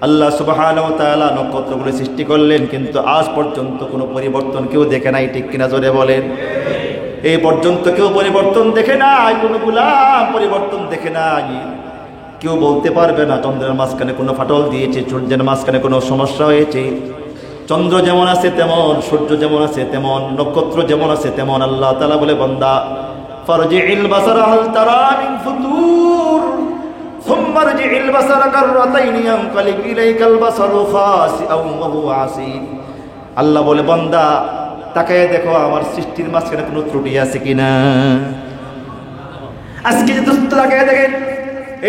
আল্লাহ সুবহানাহু ওয়া তাআলা নক্ষত্রগুলো সৃষ্টি করলেন, কিন্তু আজ পর্যন্ত কোনো পরিবর্তন কেউ দেখে নাই। ঠিক কিনা জোরে বলেন? এই পর্যন্ত কেউ পরিবর্তন দেখে নাই, কোনো গোলাম পরিবর্তন দেখে নাই। কেউ বলতে পারবে না চন্দ্রের মাঝখানে কোনো ফাটল দিয়েছে, সূর্যের মাঝখানে কোনো সমস্যা হয়েছে। চন্দ্র যেমন আছে তেমন, সূর্য যেমন আছে তেমন, নক্ষত্র যেমন আছে তেমন। আল্লাহ তাআলা বলে, বান্দা ফারজি'ল বাসারা হাল তারা মিন ফুতুর সুম্মা রজি'ল বাসারা কাররাতাইনি ইয়ানকালিব ইলাইকাল বাসারু খাসিআন ওয়া হুয়া আসীর। আল্লাহ বলে, বান্দা তাকায় দেখো আমার সৃষ্টির মাঝখানে কোনো ত্রুটি আছে কিনা। আজকে যে দোস্ত তাকায় দেখেন,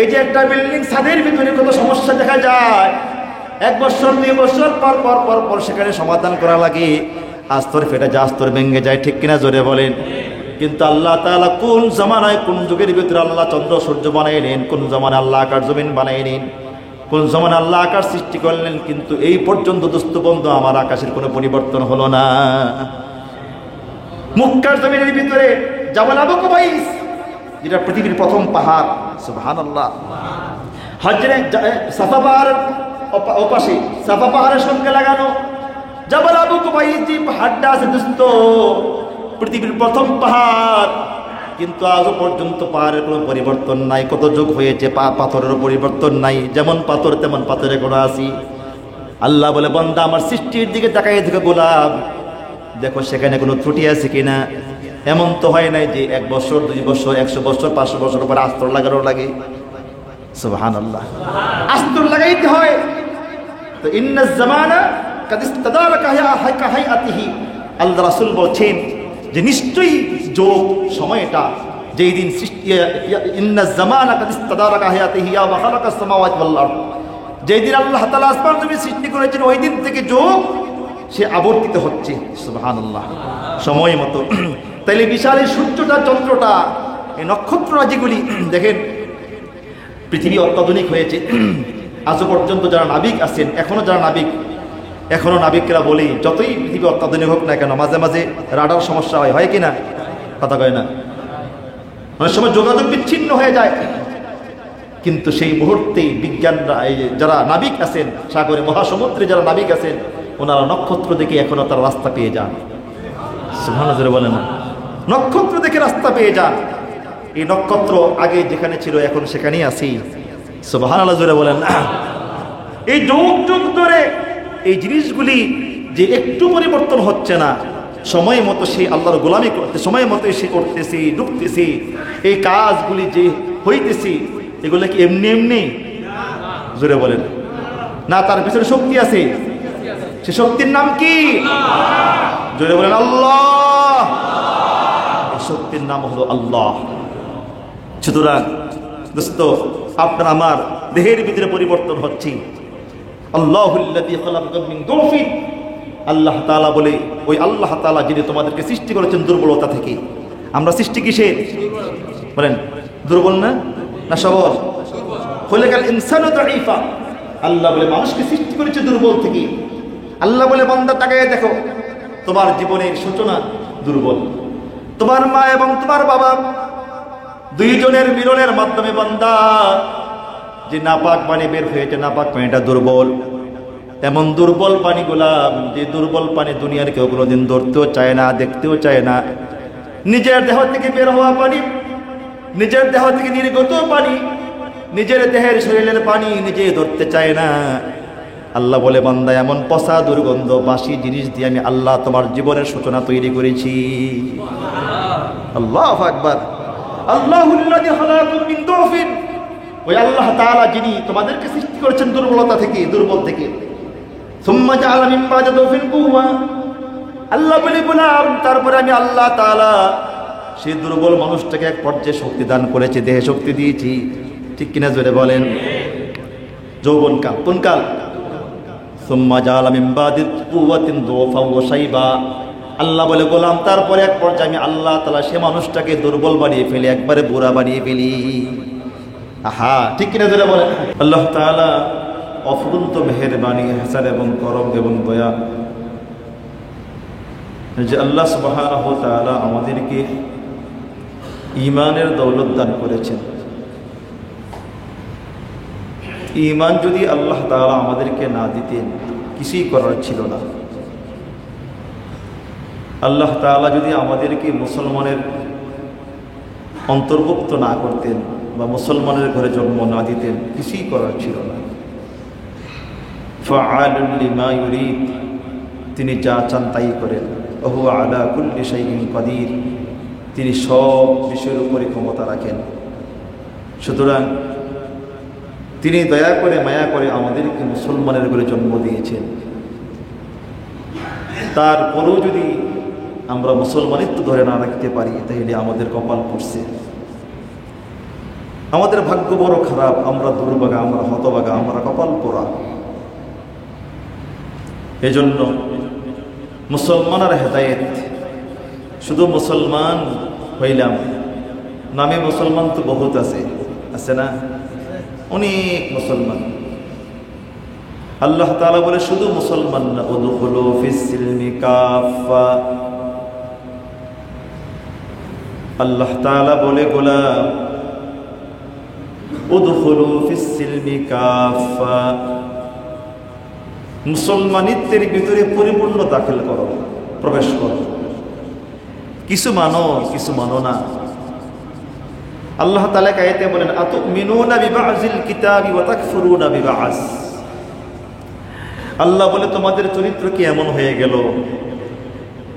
এই যে একটা বিল্ডিং ছাদের ভিতরে কত সমস্যা দেখা যায়, 1 বছর 2 বছর পর পর পর পর সেখানে সমাধান করা লাগে। আস্তর ফেটে যায়, আস্তর ভেঙে যায়। ঠিক কিনা জোরে বলেন? কিন্তু আল্লাহ তাআলা কোন জামানায় কোন যুগের ভিতরে আল্লাহ চন্দ্র সূর্য বানাইলেন, কোন জামানায় আল্লাহ আকাশ জমিন বানাইলেন, কোন জামানায় আল্লাহ আকাশ সৃষ্টি করলেন, কিন্তু এই পর্যন্ত দোস্ত বন্ধু আমার আকাশের কোনো পরিবর্তন হলো না। মক্কার জমিনের ভিতরে জাবাল আবু কুবাইস, যেটা পৃথিবীর প্রথম পাহাড়, সুবহানাল্লাহ। হজরে সাফা পাহাড়ের ওপাশে, সাফা পাহাড়ের সঙ্গে লাগানো জাবাল আবু কুবাইস যে পাহাড়টা আছে দোস্ত, পৃথিবীর প্রথম পাহাড়, কিন্তু আজও পর্যন্ত পাহাড়ের কোনো পরিবর্তন নাই। কত যুগ হয়েছে, পাথরেরও পরিবর্তন নাই। যেমন পাথর তেমন পাথরে কোনো আছি। আল্লাহ বলে, বান্দা আমার সৃষ্টির দিকে তাকাই দেখো গোলাপ, দেখো সেখানে কোনো ত্রুটি আছে কিনা। এমন তো হয় নাই যে 1 বছর 2 বছর 100 বছর 500 বছর পর আস্তর লাগানো লাগে। সুবহানাল্লাহ, আস্তর লাগাইতে হয়। তো ইন্নাজ জামানা কাদ ইস্তাদারাকা হাইআতিহি, আল্লাহ রাসূল বলছেন যে নিশ্চয়ই যোগ সময়টা যেই দিন সৃষ্টি, ইন্নাজ জামানা কাদ ইস্তাদারাকা হাইআতিহি ওয়া খালাকাস সামাওয়াতি ওয়াল আরদ, যেই দিন আল্লাহ তাআলা আসমান জমিন সৃষ্টি করেছেন, ওই দিন থেকে যোগ সে আবর্তিত হচ্ছে। সুবহানাল্লাহ, সময় মতো। তাইলে বিশাল এই সূর্যটা, চন্দ্রটা, এই নক্ষত্ররাজিগুলি দেখেন, পৃথিবী অত্যাধুনিক হয়েছে। আজও পর্যন্ত যারা নাবিক আছেন, এখনো নাবিকরা বলি, যতই পৃথিবী অত্যাধুনিক হোক না কেন, মাঝে মাঝে রাডার সমস্যা হয় কিনা? কথা কয় না? অনেক সময় যোগাযোগ বিচ্ছিন্ন হয়ে যায়। কিন্তু সেই মুহূর্তেই বিজ্ঞানরা, যারা নাবিক আছেন সাগরে মহাসমুদ্রে যারা নাবিক আছেন, ওনারা নক্ষত্র দেখে এখনো তার রাস্তা পেয়ে যান। সুবহানাল্লাহ বলেন না? নক্ষত্র দেখে রাস্তা পেয়ে যান। এই নক্ষত্র আগে যেখানে ছিল এখন সেখানেই আছি। সুবহানাল্লাহ জোরে বলেন না? এই যুগ যুগ ধরে এই জিনিসগুলি যে একটু পরিবর্তন হচ্ছে না, সময় মতো সে আল্লাহর গোলামি করতে, সময় মতো সে করতেছি, ঢুকতেছি, এই কাজগুলি যে হইতেছি, এগুলো কি এমনি এমনি? জোরে বলেন না? তার পিছনে শক্তি আছে। সে শক্তির নাম কি? জোরে বলেন আল্লাহ। এই শক্তির নাম হলো আল্লাহ। সুতরাং দোস্ত, আপনার আমার দেহের ভিতরে পরিবর্তন হচ্ছে। আল্লাহুল্লাযী খালাকাকুম মিন দুফিন, আল্লাহ তাআলা বলে, ওই আল্লাহ তাআলা যিনি তোমাদেরকে সৃষ্টি করেছেন দুর্বলতা থেকে। আমরা সৃষ্টি কিসের? বলেন, দুর্বল না না সবল? খালাকাল ইনসানু দাঈফা, আল্লাহ বলে মানুষকে সৃষ্টি করেছে দুর্বল থেকে। আল্লাহ বলে, বান্দা তাকায় দেখো, তোমার জীবনের সূচনা দুর্বল। তোমার মা এবং তোমার বাবা দুইজনের মিলনের মাধ্যমে বান্দা যে নাপাক পানি বের হয়েছে, নাপাক পানিটা দুর্বল। এমন দুর্বল পানিগুলা, যে দুর্বল পানি দুনিয়ার কেউ কোনোদিন ধরতেও চায় না, দেখতেও চায় না। নিজের দেহ থেকে বের হওয়া পানি, নিজের দেহ থেকে নির্গত পানি, নিজের দেহের শরীরের পানি নিজে ধরতে চায় না। আল্লাহ বলে, বান্দা এমন পচা দুর্গন্ধ বাসি জিনিস দিয়ে আমি আল্লাহ তোমার জীবনের সূচনা তৈরি করেছি। আল্লাহু আকবার। আল্লাহুল্লাযী খালাকাকুম মিন দুফিন, ওই আল্লাহ তাআলা যিনি তোমাদেরকে সৃষ্টি করেছেন দুর্বলতা থেকে, দুর্বল থেকে। সুম্মা জাআলা মিন বা'দি দুফিন কুওয়া, আল্লাহ বলে বললাম তারপরে আমি আল্লাহ তাআলা সেই দুর্বল মানুষটাকে এক পর্যায়ে শক্তি দান করেছি, দেহে শক্তি দিয়েছি। ঠিক কিনা জোরে বলেন? যৌবন কাল, কোন কাল? সুম্মা জাআলা মিন বা'দি কুওয়াতিন দুফান ওয়া শাইবা, আল্লাহ বলে গোলাম তারপরে এক পর্যায়ে আমি আল্লাহ তাআলা সে মানুষটাকে দুর্বল বানিয়ে ফেলি, একবারে বুড়া বানিয়ে ফেলি। আহা, ঠিক কিনা জোরে বলেন? আল্লাহ তাআলা অফুরন্ত মেহেরবানি, ইহসান এবং করম এবং দয়া, যে আল্লাহ সুবহানাহু ওয়া তাআলা আমাদেরকে ঈমানের দৌলত দান করেছেন। ঈমান যদি আল্লাহ তাআলা আমাদেরকে না দিতেন কিছুই করার ছিল না। আল্লাহ তাআলা যদি আমাদেরকে মুসলমানের অন্তর্ভুক্ত না করতেন বা মুসলমানের ঘরে জন্ম না দিতেন কিছুই করার ছিল না। ফাআলুল লিমা ইউরিদ, তিনি যা চান তাই করেন। ওহু আলা কুল্লি শাইইন কাদির, তিনি সব বিষয়ের উপরে ক্ষমতা রাখেন। সুতরাং তিনি দয়া করে মায়া করে আমাদেরকে মুসলমানের ঘরে জন্ম দিয়েছেন। তারপরেও যদি আমরা মুসলমানিত্ব ধরে না রাখতে পারি তাহলে আমাদের কপাল পড়ছে, আমাদের ভাগ্য বড় খারাপ, আমরা দুর্ভাগা, আমরা হতভাগা, আমরা কপাল পোড়া। এজন্য মুসলমানের হেদায়েত, শুধু মুসলমান হইলাম, নামে মুসলমান তো বহুত আছে না, অনেক মুসলমান। আল্লাহ তাআলা বলে শুধু মুসলমান না, উদখুলু ফিস সিলমি কাফা। আল্লাহ তাআলা বলে গোলাম উদখুলু ফিস সিলমি কাফা, মুসলমানিত্বের ভিতরে পরিপূর্ণ দাখিল করো, প্রবেশ করো। কিছু মানো না। আল্লাহ তাআলা আয়াতে বলেন আতুমিনুনা বিবাযিল কিতাবি ওয়া তাকফুরুনা বিবায। আল্লাহ বলে তোমাদের চরিত্র কি এমন হয়ে গেল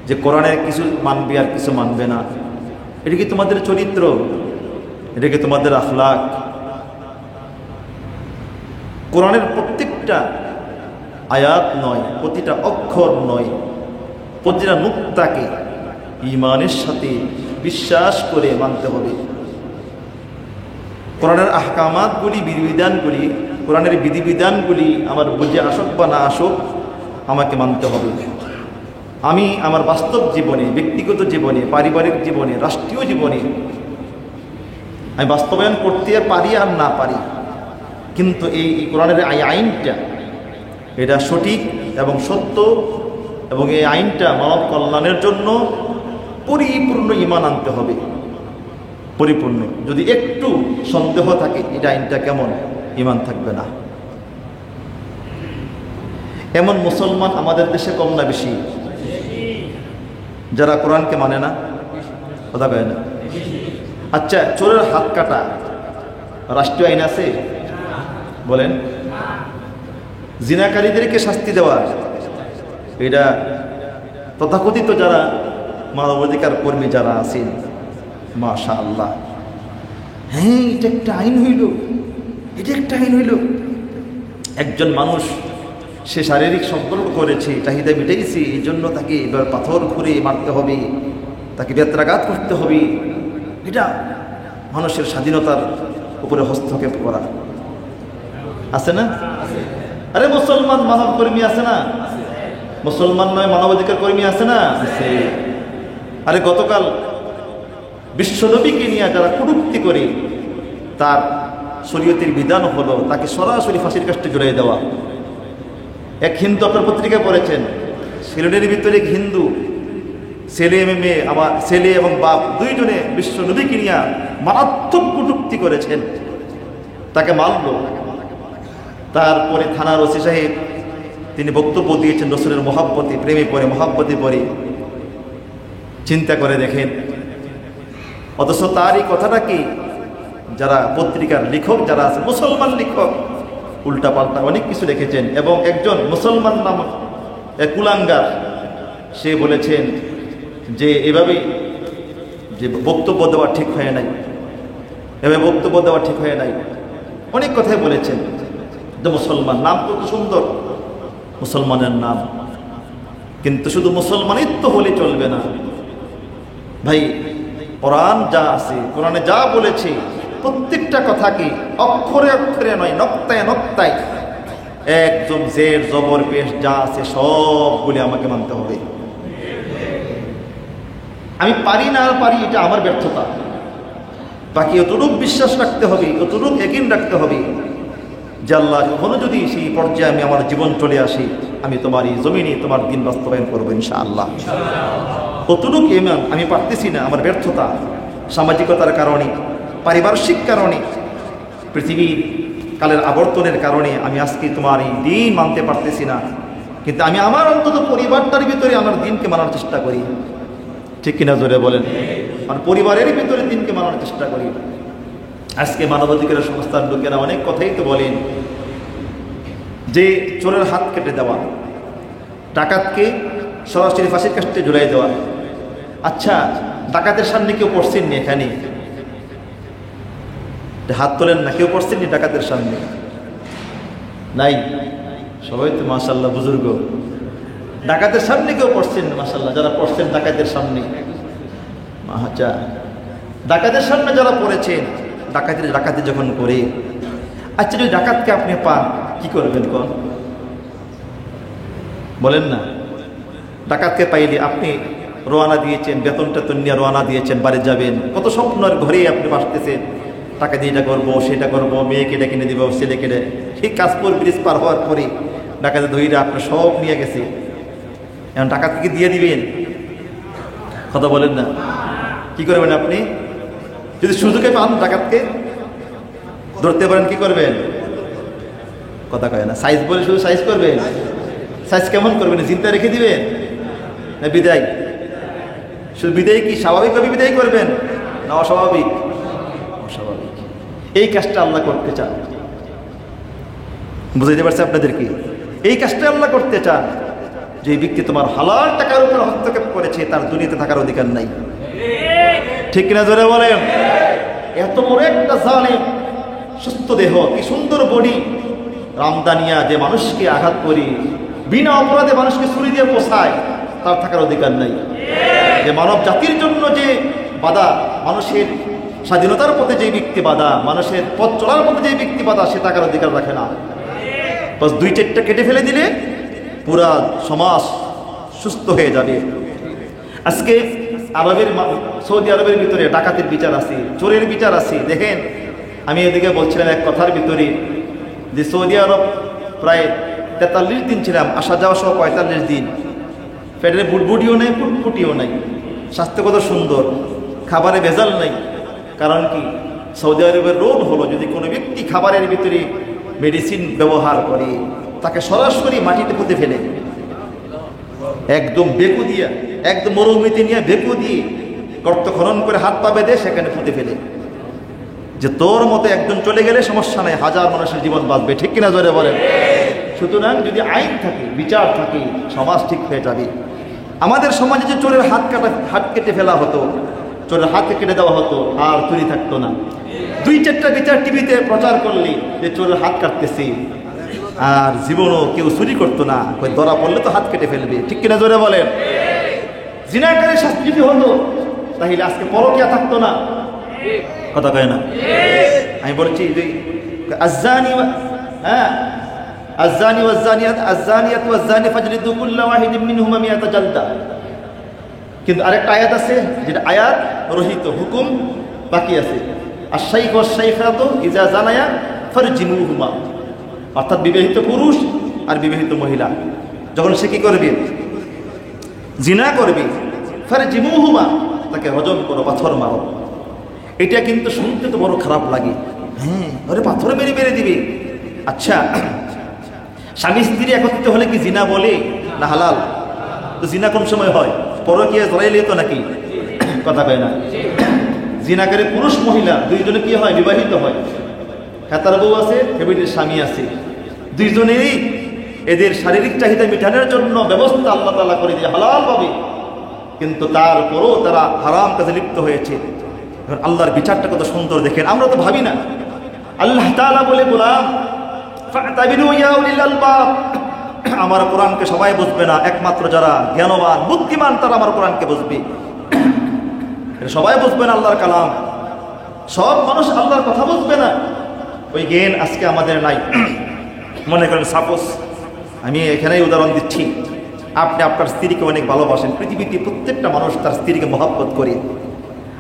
যে কোরআনের কিছু মানবে আর কিছু মানবে না? এটা কি তোমাদের চরিত্র? এটা কি তোমাদের আখলাক? কোরআনের প্রত্যেকটা আয়াত নয়, প্রতিটা অক্ষর নয়, প্রতিটা নুক্তাকে ঈমানের সাথে বিশ্বাস করে মানতে হবে। কোরআনের আহকামাতগুলি, বিধিবিধানগুলি, কোরআনের বিধিবিধানগুলি আমার বুঝে আসুক বা না আসুক আমাকে মানতে হবে। আমি আমার বাস্তব জীবনে, ব্যক্তিগত জীবনে, পারিবারিক জীবনে, রাষ্ট্রীয় জীবনে আমি বাস্তবায়ন করতে পারি আর না পারি, কিন্তু এই কোরআনের এই আইনটা এটা সঠিক এবং সত্য, এবং এই আইনটা মানব কল্যাণের জন্য পরিপূর্ণ ঈমান আনতে হবে, পরিপূর্ণ। যদি একটু সন্দেহ থাকে এটা আইনটা কেমন, ঈমান থাকবে না। এমন মুসলমান আমাদের দেশে কম না বেশি? যারা কোরআনকে মানে না, কথা কয় না। আচ্ছা, চোরের হাত কাটা রাষ্ট্রীয় আইন আছে? বলেন। জিনাকারীদেরকে শাস্তি দেওয়া, এটা তথাকথিত যারা মানবাধিকার কর্মী যারা আছেন, মাশাআল্লাহ, হ্যাঁ এটা একটা আইন হইল, এটা একটা আইন হইল। একজন মানুষ সে শারীরিক সম্পর্ক করেছে, চাহিদা মিটাইছে, এই জন্য তাকে এবার পাথর ঘুরে মারতে হবে, তাকে বেত্রাঘাত করতে হবে। এটা মানুষের স্বাধীনতার উপরে হস্তক্ষেপ করা, আছে না? আরে মুসলমান মানব কর্মী আছে না? মুসলমান নয় মানবাধিকার কর্মী আছে না? আরে গতকাল বিশ্বনবীকে নিয়ে যারা কটূক্তি করে, তার শরীয়তের বিধান হলো তাকে সরাসরি ফাঁসির কাস্টে জড়িয়ে দেওয়া। এক হিন্দু, আপনার পত্রিকা পড়েছেন, সিলেটের ভিতরে এক হিন্দু ছেলে মেয়ে, আমার ছেলে এবং বাপ দুইজনে বিশ্বনবীকে নিয়ে মারাত্মক কটূক্তি করেছেন, তাকে মারল। তারপরে থানার ওসি সাহেব তিনি বক্তব্য দিয়েছেন রসুলের মহাব্বতে, প্রেমে পড়ে, মহাব্বতে পড়ে। চিন্তা করে দেখেন, অথচ তারই কথাটা কি যারা পত্রিকার লেখক যারা আছে, মুসলমান লেখক, উল্টা পাল্টা অনেক কিছু লিখেছেন। এবং একজন মুসলমান নামক এক কুলাঙ্গার, সে বলেছেন যে এভাবে যে বক্তব্য দেওয়া ঠিক হয় নাই, এভাবে বক্তব্য দেওয়া ঠিক হয় নাই, অনেক কথাই বলেছেন। যে মুসলমান, নাম কত সুন্দর মুসলমানের নাম, কিন্তু শুধু মুসলমানিত্ব হলে চলবে না ভাই। কোরআন যা আছে, কোরআনে যা বলেছে প্রত্যেকটা কথাকে অক্ষরে অক্ষরে নয়, নক্তায় নক্তায় একদম জের জবর পেশ যা আছে সবগুলি আমাকে মানতে হবে। আমি পারি না পারি এটা আমার ব্যর্থতা, বাকি অতটুক বিশ্বাস রাখতে হবে, অতটুক ইয়াকিন রাখতে হবে যে আল্লাহ কখনো যদি সেই পর্যায়ে আমি আমার জীবন চলে আসি, আমি তোমার এই জমিনে তোমার দিন বাস্তবায়ন করবো ইনশাআল্লাহ। অতটুক ঈমান আমি পারতেছি না, আমার ব্যর্থতা, সামাজিকতার কারণে, পারিপার্শ্বিক কারণে, পৃথিবীর কালের আবর্তনের কারণে আমি আজকে তোমার এই দিন মানতে পারতেছি না, কিন্তু আমি আমার অন্তত পরিবারটার ভিতরে আমার দিনকে মানার চেষ্টা করি। ঠিক কিনা জোরে বলেন? আমার পরিবারের ভিতরে দিনকে মানার চেষ্টা করি। আজকে মানবাধিকার সংস্থার লোকেরা অনেক কথাই তো বলেন যে চোরের হাত কেটে দেওয়া, ডাকাতকে সরাসরি ফাঁসির কাস্টে ঝুলাই দেওয়া। আচ্ছা, ডাকাতের সামনে কেউ পড়ছেননি? এখানে হাত তোলেন না, কেউ পড়ছেননি ডাকাতের সামনে? নাই, সবাই তো মাশাআল্লাহ বুজুর্গ। ডাকাতের সামনে কেউ পড়ছেন মাশাআল্লাহ, যারা পড়ছেন ডাকাতের সামনে। আচ্ছা, ডাকাতের সামনে যারা পড়েছেন, ডাকাতি যখন করে, আচ্ছা যদি ডাকাতকে আপনি পান কি করবেন কোন? বলেন না। ডাকাতকে পাইলে আপনি রওনা দিয়েছেন, বেতন টেতন নিয়ে রওনা দিয়েছেন, বাড়ি যাবেন, কত স্বপ্নের ঘরেই আপনি বাসতেছেন, টাকা দিয়ে এটা করবো সেটা করবো, মেয়েকে ডেকে কিনে দিব, ছেলেকে ডে। ঠিক কাশপুর ব্রিজ পার হওয়ার পরে ডাকাতে ধইরা আপনার সব নিয়ে গেছে, এখন ডাকাতকে দিয়ে দিবেন? কথা বলেন না। কি করবেন আপনি? যদি সুযোগে পান ডাকাতকে ধরতে পারেন, কি করবেন? কথা কয় না। সাইজ বলে শুধু সাইজ করবেন? সাইজ কেমন করবেন? চিন্তা রেখে দিবেন না বিদায়? শুধু বিদায় কি স্বাভাবিকভাবে বিদায় করবেন না অস্বাভাবিক? অস্বাভাবিক। এই কাজটা আল্লাহ করতে চান। বুঝাইতে পারছে আপনাদেরকে? এই কাজটা আল্লাহ করতে চান যে ব্যক্তি তোমার হালাল টাকার উপর হস্তক্ষেপ করেছে তার দুনিয়াতে থাকার অধিকার নাই। ঠিক কিনা জোরে বলেন? এত বড় একটা জালেম, সুস্থ দেহ, কি সুন্দর বডি, রামদানিয়া যে মানুষকে আঘাত করি, বিনা অপরাধে মানুষকে ছুরি দিয়ে পোষায়, তার থাকার অধিকার নাই। যে মানব জাতির জন্য যে বাধা, মানুষের স্বাধীনতার পথে যে ব্যক্তি বাধা, মানুষের পথ চলার পথে যে ব্যক্তি বাধা, সে থাকার অধিকার রাখে না। বাস দুই চারটা কেটে ফেলে দিলে পুরা সমাজ সুস্থ হয়ে যাবে। আজকে সৌদি আরবের ভিতরে ডাকাতের বিচার আছে, চোরের বিচার আছে। দেখেন, আমি এদিকে বলছিলাম এক কথার ভিতরে যে সৌদি আরব প্রায় 43 দিন ছিলাম, আসা যাওয়া সহ 45 দিন। পেটে বুটবুটিও নেই, ফুটফুটিও নাই, স্বাস্থ্য কত সুন্দর, খাবারে ভেজাল নাই। কারণ কি? সৌদি আরবের রোড হলো যদি কোনো ব্যক্তি খাবারের ভিতরে মেডিসিন ব্যবহার করে তাকে সরাসরি মাটিতে পুঁতে ফেলে, একদম বেকু দিয়ে, একদম মরুভূমিতে নিয়ে বেকু দিয়ে গর্ত খনন করে হাত পা বেঁধে সেখানে পুঁতে ফেলে, যে তোর মতো একজন চলে গেলে সমস্যা নাই, হাজার মানুষের জীবন বাঁচবে। ঠিক কিনা জোরে বলেন? সুতরাং যদি আইন থাকে, বিচার থাকে, সমাজ ঠিক হয়ে যাবে। আমাদের সমাজে যে চোরের হাত কেটে ফেলা হতো, চোরের হাত কেটে দেওয়া হতো, আর চুরি থাকতো না। দুই চারটা বিচার টিভিতে প্রচার করলে যে চোরের হাত কাটতেছি, আর জীবনও কেউ চুরি করতো না, ধরা পড়লে তো হাত কেটে ফেলবে। ঠিক কিনা জোরে বলেন? জিনাকারী শাস্তি যদি হতো তাহলে আজকে পরকিয়া থাকতো না। কথা কয় না? আমি বলছি যে আজ্জানি, হ্যাঁ, আজ্জানি ওয়াজ্জানিয়াত, আজ্জানিয়াতু ওয়াজ্জানি ফাজলিদু কুল্লা ওয়াহিদিন মিনহুমা মিয়াতা জালদা। কিন্তু আরেকটা আয়াত আছে যেটা আয়াত রহিত, হুকুম বাকি আছে। আশ-শাইখ ওয়াশ-শাইখাতু ইযা জানায়া ফারজিমুহুমা, অর্থাৎ বিবাহিত পুরুষ আর বিবাহিত মহিলা যখন সে কি করবে? জিনা করবে, ফারজিমুহুমা, তাকে রজম করো, পাথর মারো। এটা কিন্তু শুনতে তো বড় খারাপ লাগে। হ্যাঁ, আরে পাথর মেরে মেরে দিবে। আচ্ছা, স্বামী স্ত্রী একত্রিত হলে কি জিনা বলে না হালাল? তো জিনা কোন সময় হয়? পরকীয়া জড়াইলে তো নাকি? কথা কয় না? জিনাকারী পুরুষ মহিলা দুইজনে কি হয়? বিবাহিত হয়। হেতার বউ আছে, হেবিটির স্বামী আছে, দুইজনেরই এদের শারীরিক চাহিদা মেটানোর জন্য ব্যবস্থা আল্লাহ তাআলা করে দিয়ে হালাল পাবে, কিন্তু তারপরও তারা হারাম কাজে লিপ্ত হয়েছে। আল্লাহর বিচারটা কত সুন্দর দেখেন, আমরা তো ভাবি না। আল্লাহ তাআলা বলে, গোলাম ফাতাবিরু ইয়া উলিল আলবাব, আমার কোরআনকে সবাই বুঝবে না, একমাত্র যারা জ্ঞানবান বুদ্ধিমান তারা আমার কোরআনকে বুঝবে। সবাই বুঝবে না আল্লাহর কালাম, সব মানুষ আল্লাহর কথা বুঝবে না। ওই জ্ঞান আজকে আমাদের নাই। মনে করেন সাপোজ, আমি এখানেই উদাহরণ দিচ্ছি, আপনি আপনার স্ত্রীকে অনেক ভালোবাসেন, পৃথিবীতে প্রত্যেকটা মানুষ তার স্ত্রীকে মহব্বত করে,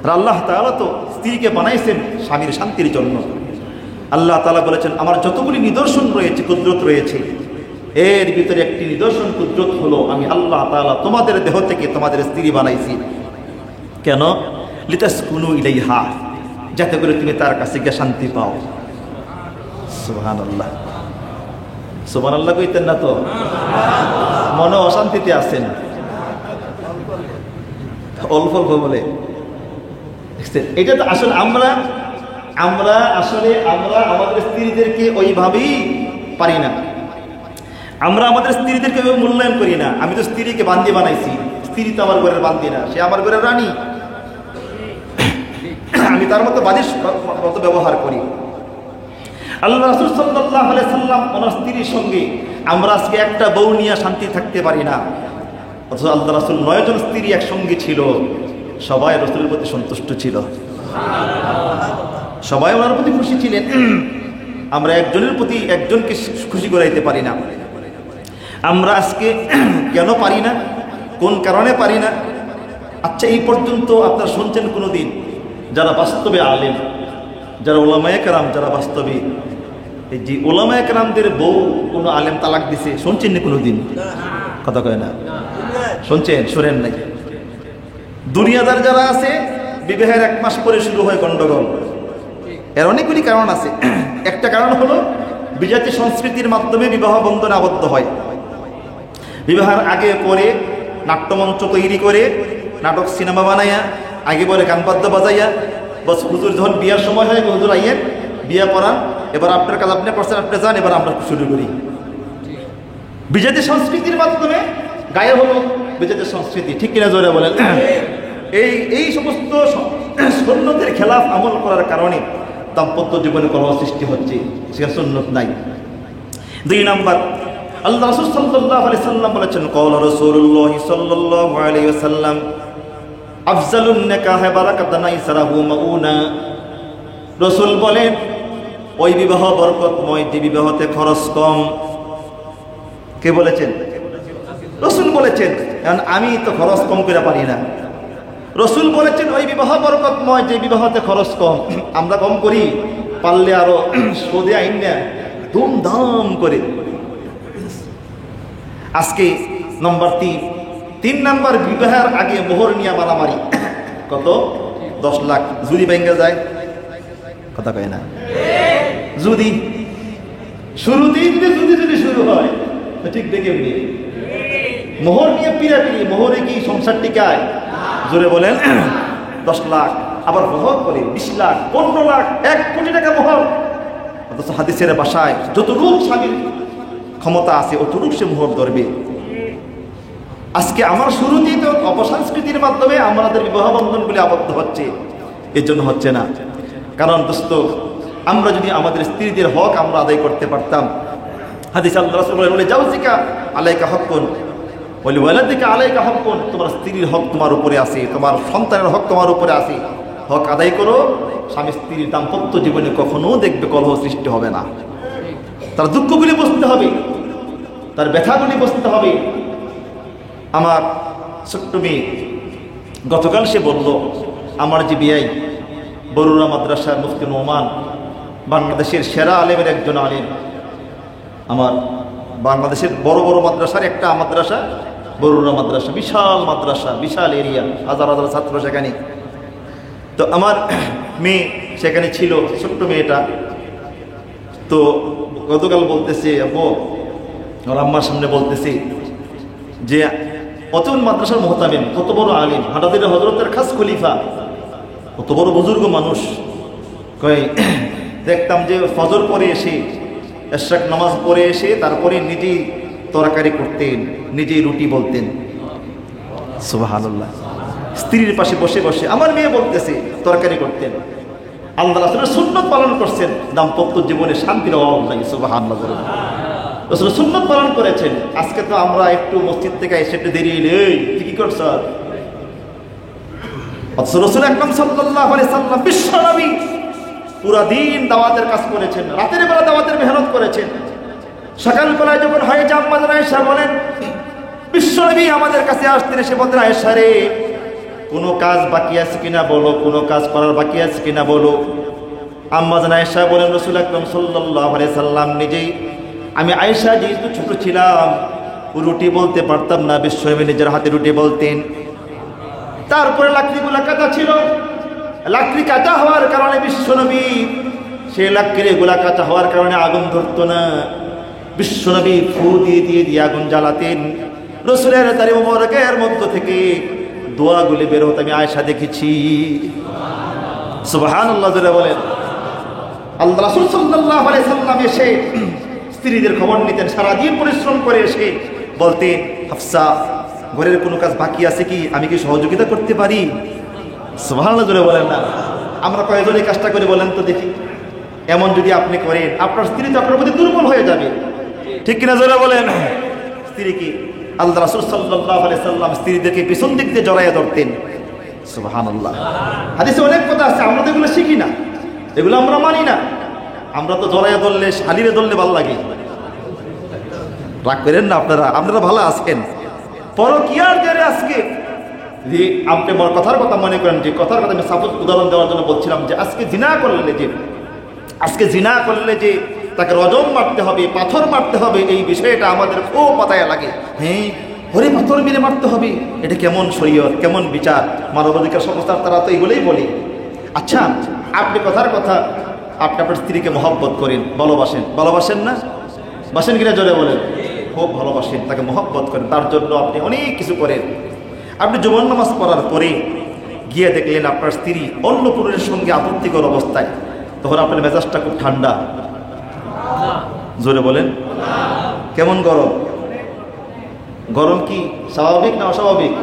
আর আল্লাহ তাআলা তো স্ত্রীকে বানাইছেন স্বামীর শান্তির জন্য। আল্লাহ তাআলা বলেছেন, আমার যতগুলি নিদর্শন রয়েছে, কুদরত রয়েছে, এর ভিতরে একটি নিদর্শন কুদরত হলো আমি আল্লাহ তাআলা তোমাদের দেহ থেকে তোমাদের স্ত্রী বানাইছি। কেন? লিতাসকুনু ইলাইহা, যাতে করে তুমি তার কাছে গিয়ে শান্তি পাও। সুবহানাল্লাহ, সুবহানাল্লাহ কইতেন না তো? মনে অশান্তিতে আছেন, অল্প অল্প বলে। এটা তো আসলে আমরা আসলে আমাদের স্ত্রীদেরকে ওইভাবেই পারি না, আমরা আমাদের স্ত্রীদেরকে মূল্যায়ন করি না। আমি তো স্ত্রীকে বান্দি বানাইছি, স্ত্রী তো আমার ঘরের বান্দি না, সে আমার ঘরের রানী, আমি তার মতো বাদির মতো ব্যবহার করি। আল্লাহ রাসূল সাল্লাল্লাহু আলাইহি সাল্লাম ওনার স্ত্রীর সঙ্গে আমরা আজকে একটা বউ নিয়ে শান্তি থাকতে পারি না, অথচ আল্লাহ রাসূল 9 জন স্ত্রী একসঙ্গে ছিল, সবাই রাসূলের প্রতি সন্তুষ্ট ছিল, সবাই ওনার প্রতি খুশি ছিলেন। আমরা একজনের প্রতি একজনকে খুশি করাইতে পারি না। আমরা আজকে কেন পারি না, কোন কারণে পারি না? আচ্ছা, এই পর্যন্ত আপনারা শুনছেন কোনো দিন যারা বাস্তবে আলেম, যারা ওলামায়ে কেরাম, যারা বাস্তবে এই যে ওলামায়ে কেরামদের বউ কোনো আলেম তালাক দিছে শুনছেন না কোনো দিন? কথা কয় না, শুনছেন? শোনেন নাই? দুনিয়াদার যারা আছে, বিবাহের 1 মাস পরে শুরু হয় গন্ডগোল। এর অনেকগুলি কারণ আছে। একটা কারণ হলো বিজাতি সংস্কৃতির মাধ্যমে বিবাহ বন্ধনে আবদ্ধ হয়। বিবাহের আগে পরে নাট্যমঞ্চ তৈরি করে, নাটক সিনেমা বানাইয়া, আগে পরে গান বাদ্য বাজাইয়া, বস হুজুর যখন বিয়ার সময় হয়, হুজুর আইয়েন বিয়া পড়ান, এবার আপনার কাজ আপনি করছেন, আপনি যান, এবার আমরা শুরু করি। বিজাতি সংস্কৃতির মাধ্যমে গায়ে হলো বিজাতি সংস্কৃতি, ঠিক কিনা জোরে বলেন? এই সমস্ত সুন্নতের খেলাফ আমল করার কারণে দাম্পত্য জীবনে কলহ সৃষ্টি হচ্ছে, সেখানে সুন্নত নাই। 2 নাম্বার, আল্লাহ রাসূল সাল্লাল্লাহু আলাইহি সাল্লাম বলেছেন, ক্বালা রাসূলুল্লাহ সাল্লাল্লাহু আলাইহি ওয়াসাল্লাম আফজালুন নিকাহ বারাকাতুন ইসরাহু মাউনা। রাসূল বলেন, ওই বিবাহ বরকতময় যে বিবাহতে খরচ কম। কে বলেছেন? রাসূল বলেছেন, কারণ আমি তো খরচ কম করে পারি না। রাসূল বলেছেন ওই বিবাহ বরকতময় যে বিবাহতে খরচ কম। আমরা কম করি, পারলে আরো সদে আইন না ধুমধাম করে। আজকে নম্বর 3 নাম্বার, বিবাহের আগে মোহর নিয়ে মারামারি। কত? 10 লাখ। যদি ভেঙে যায়, কথা কয় না? যদি শুরুতেই যদি শুরু হয়, ঠিক দেখে মোহর নিয়ে পিড়াপিড়ি। মোহরে কি সংসার টিকায়? জোরে বলেন। 10 লাখ, আবার মোহর করে 20 লাখ, 15 লাখ, 1 কোটি টাকা মোহর। অথচ হাদিসের ভাষায় যতটুকু স্বামীর ক্ষমতা আছে অতটুকু সে মোহর ধরবে। আজকে আমার শুরুতেই তো অপসংস্কৃতির মাধ্যমে আমাদের বিবাহ বন্ধনগুলি আবদ্ধ হচ্ছে, এর জন্য হচ্ছে না। কারণ দোস্ত, আমরা যদি আমাদের স্ত্রীদের হক আমরা আদায় করতে পারতাম, হাদিসে আল্লাহ রাসূল বলেন, ওয়ালি জাওজিকা আলাইকা হাক্কুন ওয়ালি ওয়ালাদিকা আলাইকা হাক্কুন। তোমার স্ত্রীর হক তোমার উপরে আছে, তোমার সন্তানের হক তোমার উপরে আছে। হক আদায় করো। স্বামী স্ত্রীর দাম্পত্য জীবনে কখনো দেখবে কলহ সৃষ্টি হবে না। তার দুঃখগুলি বুঝতে হবে, তার ব্যথাগুলি বুঝতে হবে। আমার ছোট্ট মেয়ে গতকাল সে বলল, আমার যে বিয়াই বরুড়া মাদ্রাসার মুফতি নোমান, বাংলাদেশের সেরা আলেমের একজন আলেম। আমার বাংলাদেশের বড় বড় মাদ্রাসার একটা মাদ্রাসা বরুড়া মাদ্রাসা, বিশাল মাদ্রাসা, বিশাল এরিয়া, হাজার হাজার ছাত্র সেখানে। তো আমার মেয়ে সেখানে ছিল, ছোট্ট মেয়েটা। তো গতকাল বলতেছে, ওর আম্মার সামনে বলতেছে যে অতন মাদ্রাসার মোহতামিম, কত বড় আলিম, হাটাদির হজরতের খাস খলিফা, কত বড় বুজুর্গ মানুষ। কয় দেখতাম যে ফজর পরে এসে, এশরাক নামাজ পড়ে এসে তারপরে নিজেই তরকারি করতেন, নিজেই রুটি বলতেন। সুবহানাল্লাহ। স্ত্রীর পাশে বসে বসে আমার মেয়ে বলতেছে তরকারি করতেন। আল্লাহ রাসূলের সুন্নাত পালন করছেন, দাম্পত্য জীবনে শান্তির অভাব নাই। সুবহানাল্লাহ। রাসূল সুন্নাত পালন করেছেন। আজকে তো আমরা একটু মসজিদ থেকে এসে একটু দেরি হইলে, এই তুই কি করছ? অথচ রাসূল আকরাম সাল্লাল্লাহু আলাইহি সাল্লাম বিশ্ব নবী পুরা দিন দাওয়াতের কাজ করেছেন, রাতের বেলা দাওয়াতের মেহনত করেছেন। সকালবেলায় যখন হয় যে আম্মা আয়েশা বলেন, বিশ্ব নবী আমাদের কাছে আসতেন, এসে বলতেন, আয়েশা রে, কোনো কাজ বাকি আছে কিনা বলো, কোনো কাজ করার বাকি আছে কিনা বলো। আম্মা আয়েশা বলেন, রাসূল আকরাম সাল্লাল্লাহু আলাইহি সাল্লাম নিজেই, আমি আয়েশা যেহেতু ছোট ছিলাম, রুটি বলতে পারতাম না, বিশ্বনবী নিজের হাতে রুটি বলতেন। তারপরে লাকড়িগুলা কাটা ছিল, লাকড়ি কাটা হওয়ার কারণে বিশ্বনবী সেই লাকড়ির গোলা কাঁচা হওয়ার কারণে আগুন ধরতো না। বিশ্বনবী ফু দিয়ে দিয়ে দিয়ে আগুন জ্বালাতেন। রাসূলের দাড়ি মোবারকের মধ্য থেকে দোয়াগুলি বের হতে আমি আয়েশা দেখেছি। সুবহানাল্লাহ জোরে বলেন। আল্লাহ রাসূল সাল্লাল্লাহু আলাইহি সাল্লাম এসে স্ত্রীদের খবর নিতেন, সারাদিন পরিশ্রম করে এসে বলতেন, হাফসা ঘরের কোনো কাজ বাকি আছে কি, আমি কি সহযোগিতা করতে পারি? সুবহানাল্লাহ জোরে বলেন না। আমরা কয়েকজন এই কাজটা করে বলেন তো দেখি। এমন যদি আপনি করেন, আপনার স্ত্রী তো আপনার প্রতি দুর্বল হয়ে যাবে, ঠিক কিনা জোরে বলেন। স্ত্রী কি আল্লাহ রাসূল সাল্লাল্লাহু আলাইহি সাল্লাম স্ত্রীদেরকে পিছন দিক দিয়ে জড়াইয়া ধরতেন। সুবহানাল্লাহ। হাদিসে অনেক কথা আছে, আমরা তো এগুলো শিখি না, এগুলো আমরা মানি না। আমরা তো জড়াইয়া ধরলে, শালিরে ধরলে ভালো লাগে। রাগ করেন না আপনারা, আপনারা ভালো আছেন। পরকীয়ার জেরে আজকে যে আপনি কথার কথা মনে করেন, যে কথার কথা আমি সাপোজ উদাহরণ দেওয়ার জন্য বলছিলাম, যে আজকে জিনা করলে যে তাকে রজম মারতে হবে, পাথর মারতে হবে, এই বিষয়টা আমাদের খুব মাথায় লাগে। হ্যাঁ, হরে পাথর মেরে মারতে হবে, এটা কেমন শরীয়ত, কেমন বিচার? মানবাধিকার সংস্থার তারা তো এইগুলোই বলে। আচ্ছা, আপনি কথার কথা আপনি আপনার স্ত্রীকে মহব্বত করেন, ভালোবাসেন না? বাসেন কিনা জোরে বলেন। খুব ভালোবাসেন, তাকে মহব্বত করেন, তার জন্য আপনি অনেক কিছু করেন। আপনি জুমার নামাজ পড়ার পরে গিয়ে দেখলেন আপনার স্ত্রী অন্য পুরুষের সঙ্গে আপত্তিকর অবস্থায়, তখন আপনার মেজাজটা খুব ঠান্ডা, জোরে বলেন। কেমন গরম? গরম কি স্বাভাবিক না অস্বাভাবিক?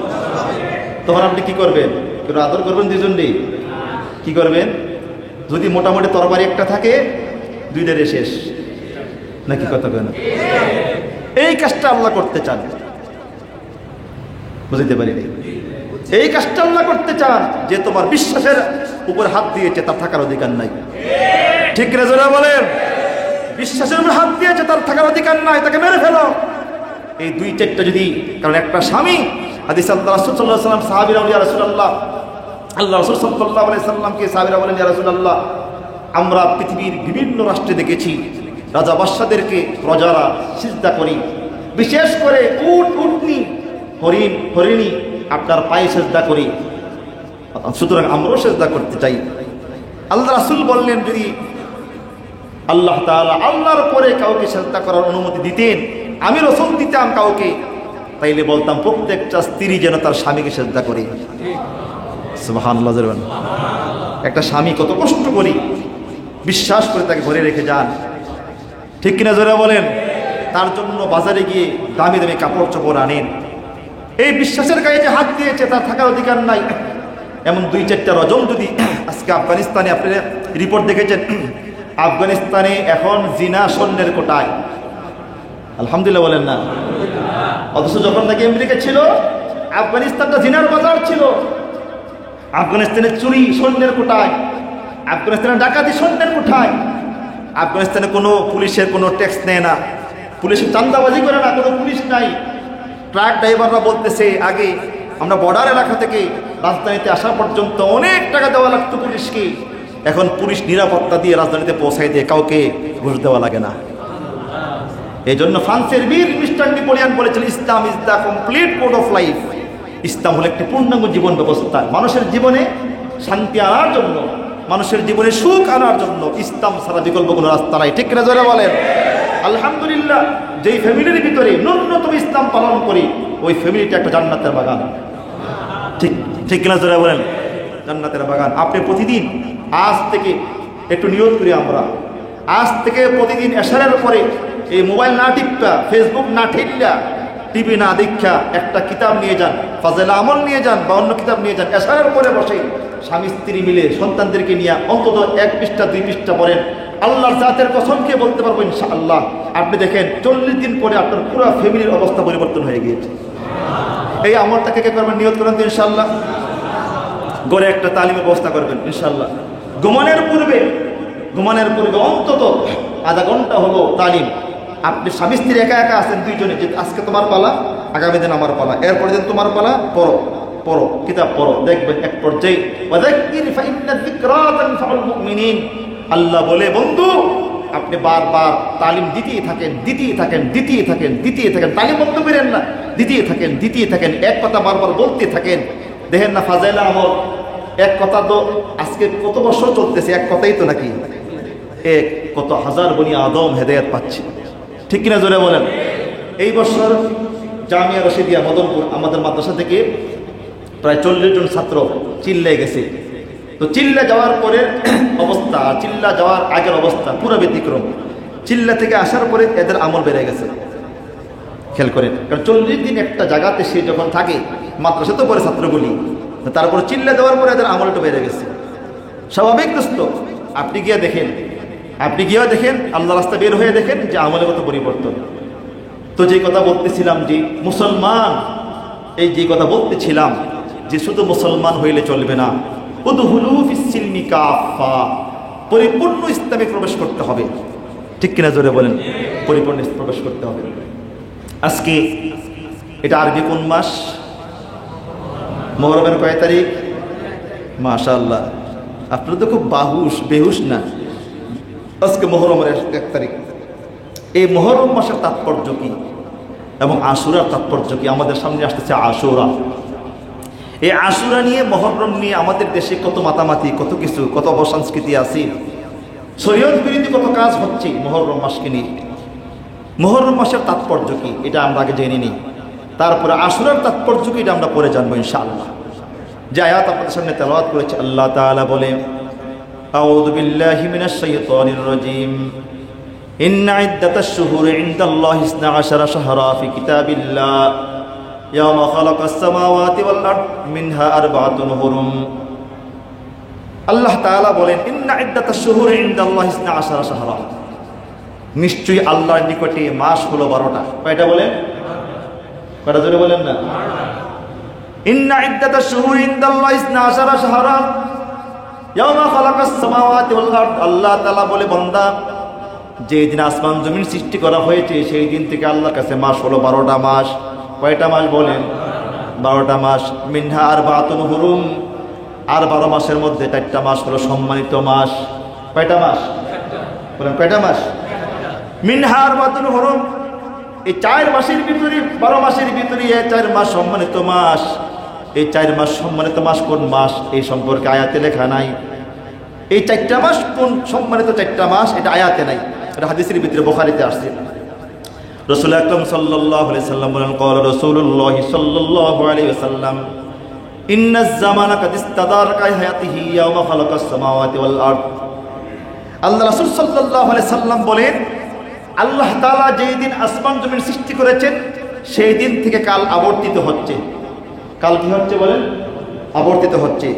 তখন আপনি কি করবেন? কেউ আদর করবেন দুজনই? কি করবেন? যদি মোটামুটি তরবারি একটা থাকে, দুইটারে শেষ, নাকি কথা কেন? এই কাজটা আল্লাহ করতে চান, বুঝতে পারি। এই কাজটা আল্লাহ করতে চান, যে তোমার বিশ্বাসের উপর হাত দিয়েছে তার থাকার অধিকার নাই, ঠিক না জোরে বলেন। বিশ্বাসের উপর হাত দিয়েছে, তার থাকার অধিকার নাই, তাকে মেরে ফেলো। এই দুই চারটা যদি, কারণ একটা স্বামী, হাদিস আল্লাহ রাসূল সাল্লাল্লাহু আলাইহি ওয়াসাল্লাম সাহাবীরা বলেন, ইয়া রাসূলুল্লাহ, আল্লাহ রাসূল সাল্লাল্লাহু আলাইহি সাল্লামকে সাহাবীরা বলেন, ইয়া রাসূলুল্লাহ, আমরা পৃথিবীর বিভিন্ন রাষ্ট্রে দেখেছি রাজা বাদশাদেরকে প্রজারা সিজদা করি, বিশেষ করে উটনি, হরিণী আপনার পায়ে সিজদা করি, সুতরাং আমরাও সিজদা করতে চাই। আল্লাহ রাসূল বললেন, যদি আল্লাহ তাআলা আল্লাহর পরে কাউকে সিজদা করার অনুমতি দিতেন, আমি রাসূল দিতাম কাউকে, তাইলে বলতাম প্রত্যেকটা স্ত্রী যেন তার স্বামীকে সিজদা করে। সুবহানাল্লাহ। একটা স্বামী কত কষ্ট করি বিশ্বাস করে তাকে ঘরে রেখে যান, ঠিক কিনা জোরে বলেন। তার জন্য বাজারে গিয়ে দামি দামি কাপড় চোপড় আনেন। এই বিশ্বাসের গায়ে যে হাত দিয়েছে তার থাকার অধিকার নাই। এমন দুই চারটা রজম যদি আজকে আফগানিস্তানে, আপনারা রিপোর্ট দেখেছেন, আফগানিস্তানে এখন জিনা সৈন্যের কোটায়, আলহামদুলিল্লাহ বলেন না। অথচ যখন নাকি আমেরিকা ছিল, আফগানিস্তানটা জিনার বাজার ছিল। আফগানিস্তানে চুরি সৈন্যের কোটায়, আফগানিস্তানে ডাকাতি সৈন্যের কোঠায়। আফগানিস্তানে কোনো পুলিশের কোনো ট্যাক্স নেয় না, পুলিশের চাঁদাবাজি করে না, কোনো পুলিশ নাই। ট্রাক ড্রাইভাররা বলতেছে, আগে আমরা বর্ডার এলাকা থেকে রাজধানীতে আসা পর্যন্ত অনেক টাকা দেওয়া লাগতো পুলিশকে, এখন পুলিশ নিরাপত্তা দিয়ে রাজধানীতে পৌঁছায় দিয়ে কাউকে ঘুষ দেওয়া লাগে না। এই জন্য ফ্রান্সের বীর মিস্টার নেপোলিয়ন বলেছিলেন, Islam is the complete code of life. ইসলাম হলো একটি পূর্ণাঙ্গ জীবন ব্যবস্থা। মানুষের জীবনে শান্তি আনার জন্য, মানুষের জীবনে সুখ আনার জন্য ইসলাম ছাড়া বিকল্প কোনো রাস্তা নাই, ঠিক কিনা জোরে বলেন। আলহামদুলিল্লাহ, যেই ফ্যামিলির ভিতরে ন্যূনতম ইসলাম পালন করি, ওই ফ্যামিলিটা একটা জান্নাতের বাগান, ঠিক কিনা জোরে বলেন। জান্নাতের বাগান। আপনি প্রতিদিন আজ থেকে একটু নিয়ত করি, আমরা আজ থেকে প্রতিদিন এশারের পরে এই মোবাইল না টিপা, ফেসবুক না ঠেললা, টিভি না দেখা একটা কিতাব নিয়ে যান, ফাজেলা আমল নিয়ে যান বা অন্য কিতাব নিয়ে যান, এশারের পরে বসে স্বামী স্ত্রী মিলে সন্তানদেরকে নিয়ে অন্তত 1 পৃষ্ঠা 2 পৃষ্ঠা পড়েন। আল্লাহর জাতের কসমকে বলতে পারবো ইনশাআল্লাহ, আপনি দেখেন 40 দিন পরে আপনার পুরো ফ্যামিলির অবস্থা পরিবর্তন হয়ে গিয়েছে। এই আমলটাকে কে করবেন? নিয়ত করেন তো ইনশাআল্লাহ। গড়ে একটা তালিমের ব্যবস্থা করবেন ইনশাআল্লাহ। ঘুমানোর পূর্বে অন্তত আধা ঘন্টা হলো তালিম। আপনি স্বামী স্ত্রী একা একা আছেন দুইজনে, যে আজকে তোমার পালা, আগামী দিন আমার পালা, এরপরে দিন তোমার পালা, পড়ো কিতাব পড়ো, দেখবেন এক পর্যায়ে আল্লাহ বলে, বন্ধু আপনি বারবার তালিম দিতেই থাকেন, তালিম বন্ধ করেন না, দিতেই থাকেন, এক কথা বারবার বলতে থাকেন। দেখেন না ফাজাইলা আমল, এক কথা তো আজকে কত বছর চলতেছে, এক কথাই তো নাকি, এক কত হাজার বনি আদম হেদায়েত পাচ্ছে, ঠিক কিনা জোরে বলেন। এই বছর জামিয়া রশিদিয়া মদনপুর আমাদের মাদ্রাসা থেকে প্রায় 40 জন ছাত্র চিল্লে গেছে। তো চিল্লা যাওয়ার পরের অবস্থা আর চিল্লা যাওয়ার আগের অবস্থা পুরো ব্যতিক্রম। চিল্লা থেকে আসার পরে এদের আমল বেড়ে গেছে, খেয়াল করেন। কারণ 40 দিন একটা জায়গাতে সে যখন থাকে, মাদ্রাসা তো পরে ছাত্রগুলি, তারপর চিল্লা দেওয়ার পরে এদের আমলটা বেড়ে গেছে। স্বাভাবিক দোস্ত, আপনি গিয়ে দেখেন আল্লাহ রাস্তা বের হয়ে দেখেন যে আমলে কত পরিবর্তন। তো যে কথা বলতেছিলাম যে মুসলমান, এই যে কথা বলতেছিলাম যে শুধু মুসলমান হইলে চলবে না, উদখুলু ফিস-সিলমি কাফা, পরিপূর্ণ ইসলামে প্রবেশ করতে হবে, ঠিক কিনা জোরে বলেন, পরিপূর্ণ প্রবেশ করতে হবে। আজকে এটা আরবি কোন মাস? মুহররমের কয় তারিখ? মাশাআল্লাহ, আপনারা তো খুব বেহুশ না। আজকে মুহররমের 1 তারিখ। এই মুহররম মাসের তাৎপর্য কি এবং আশুরার তাৎপর্য কি? আমাদের সামনে আসতেছে আশুরা। এই আশুরা নিয়ে, মুহররম নিয়ে আমাদের দেশে কত মাতামাতি, কত কিছু, কত অপসংস্কৃতি আছে, শরীয়ত বিরোধী কত কাজ হচ্ছে মুহররম মাসকে নিয়ে। মুহররম মাসের তাৎপর্য কি এটা আমরা আগে জেনে নিই, তারপরে আশুরার তাৎপর্য কি এটা আমরা পরে জানবো ইনশাআল্লাহ। যে আয়াত আপনাদের সামনে তেলাওয়াত করেছে, আল্লাহ তাআলা বলে, আউযু বিল্লাহি মিনাশ শাইতানির রাজীম, ইন্না ইদ্দাতাশ শুহুরি ইনদাল্লাহি 12 শাহরা ফি কিতাবিল্লাহ ইয়াওমা খালাকাস সামাওয়াতি ওয়াল আরদ মিনহা আরবাআতুন হুরুম। আল্লাহ তাআলা বলেন, ইন্না ইদ্দাতাশ শুহুরি ইনদাল্লাহি 12 শাহরা, নিশ্চয়ই আল্লাহর নিকটে মাস হলো 12টা। কয়টা বলেন? কয়টা জোরে বলেন না? ইন্না ইদ্দাতাশ শুহুরি ইনদাল্লাহি 12 শাহরা ইয়াওমা খালাকাস সামাওয়াতি ওয়াল আরদ। আল্লাহ তাআলা বলে, বান্দা, যেই দিন আসমান জমিন সৃষ্টি করা হয়েছে সেই দিন থেকে আল্লাহর কাছে মাস হলো 12টা মাস। কয়টা মাস বলেন? 12টা মাস। মিনহা আরবাআতুন হুরুম, আর 12 মাসের মধ্যে 4টা মাস হলো সম্মানিত মাস। কয়টা মাস বলেন? কয়টা মাস? মিনহা আরবাআতুন হুরুম। এই 4 মাসের ভিতরে, 12 মাসের ভিতরে 4 মাস সম্মানিত মাস। এই 4 মাস সম্মানিত মাস কোন মাস এই সম্পর্কে আয়াতে লেখা নাই। এই 4টা মাস কোন সম্মানিত 4টা মাস এটা আয়াতে নাই, এটা হাদিসের ভিতরে বুখারীতে আসছে। রাসূল আকরাম সাল্লাল্লাহু আলাইহি সাল্লাম বলেন, ক্বালা রাসূলুল্লাহ সাল্লাল্লাহু আলাইহি ওয়াসাল্লাম, ইন্নাজ জামানা কাদ ইস্তাদারকা হায়াতিহি ইয়াওমা খালাকাস সামাওয়াতি ওয়াল আরদ। আল্লাহ রাসূল সাল্লাল্লাহু আলাইহি সাল্লাম বলেন, আল্লাহ তাআলা যেই দিন আসমান জমিন সৃষ্টি করেছেন সেই দিন থেকে কাল আবর্তিত হচ্ছে। কাল কি হচ্ছে বলেন? আবর্তিত হচ্ছে।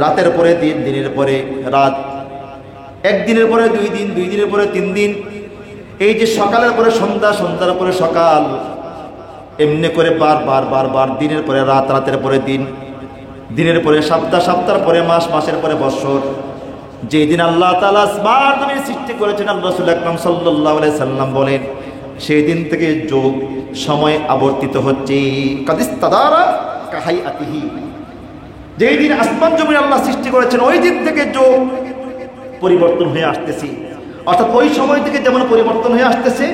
রাতের পরে দিন, দিনের পরে রাত, একদিনের পরে 2 দিন, 2 দিনের পরে 3 দিন। এই যে সকালের পরে সন্ধ্যা, সন্ধ্যার পরে সকাল, এমনি করে বার, দিনের পরে রাত, রাতের পরে দিন, দিনের পরে সপ্তাহ, সপ্তাহের পরে মাস, মাসের পরে বছর। যেই দিন আল্লাহ তাআলা আসমান জমিন সৃষ্টি করেছেন, আল্লাহ রাসূল আকরাম সাল্লাল্লাহু আলাইহি সাল্লাম বলেন, সেই দিন থেকে যুগ সময় আবর্তিত হচ্ছে। কাদিস্তাদারা কাহাইআতিহি, যেই দিন আসমান জমিন আল্লাহ সৃষ্টি করেছেন ওই দিন থেকে যুগ পরিবর্তন হয়ে আসতেছে। অর্থাৎ ওই সময় থেকে যেমন পরিবর্তন হয়ে আসতেছে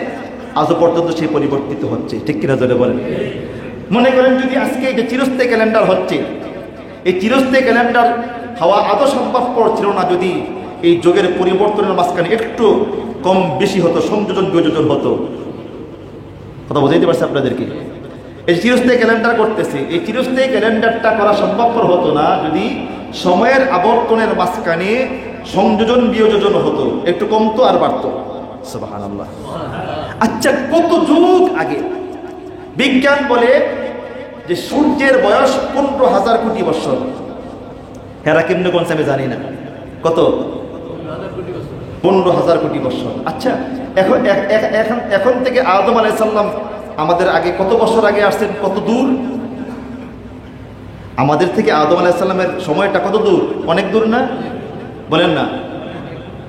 আজও পর্যন্ত সেই পরিবর্তিত হচ্ছে, ঠিক কিনা জোরে বলেন? মনে করেন যদি আজকে যে চিরস্থায়ী ক্যালেন্ডার হচ্ছে, এই চিরস্থায়ী ক্যালেন্ডার হওয়া আদৌ সম্ভবপর ছিল না যদি এই যুগের পরিবর্তনের মাঝখানে একটু কম বেশি হতো, সংযোজন বিয়োজন হতো। কথা বুঝাইতে পারছি আপনাদেরকে? এই চিরস্থায়ী ক্যালেন্ডার করতেছে, এই চিরস্থায়ী ক্যালেন্ডারটা করা সম্ভবপর হতো না যদি সময়ের আবর্তনের মাঝখানে সংযোজন বিয়োজন হতো, একটু কমতো আর বাড়তো। সুবহানাল্লাহ। আচ্ছা, কত যুগ আগে বিজ্ঞান বলে যে সূর্যের বয়স 15,000 কোটি বছর। এরা কেমনে কোন আমি জানি না, কত? 15,000 কোটি বছর। আচ্ছা, এখন থেকে আদম আলাইহিস সালাম আমাদের আগে কত বছর আগে আসছেন? কত দূর? আমাদের থেকে আদম আলাইহিস সালামের সময়টা কত দূর? অনেক দূর না? বলেন না?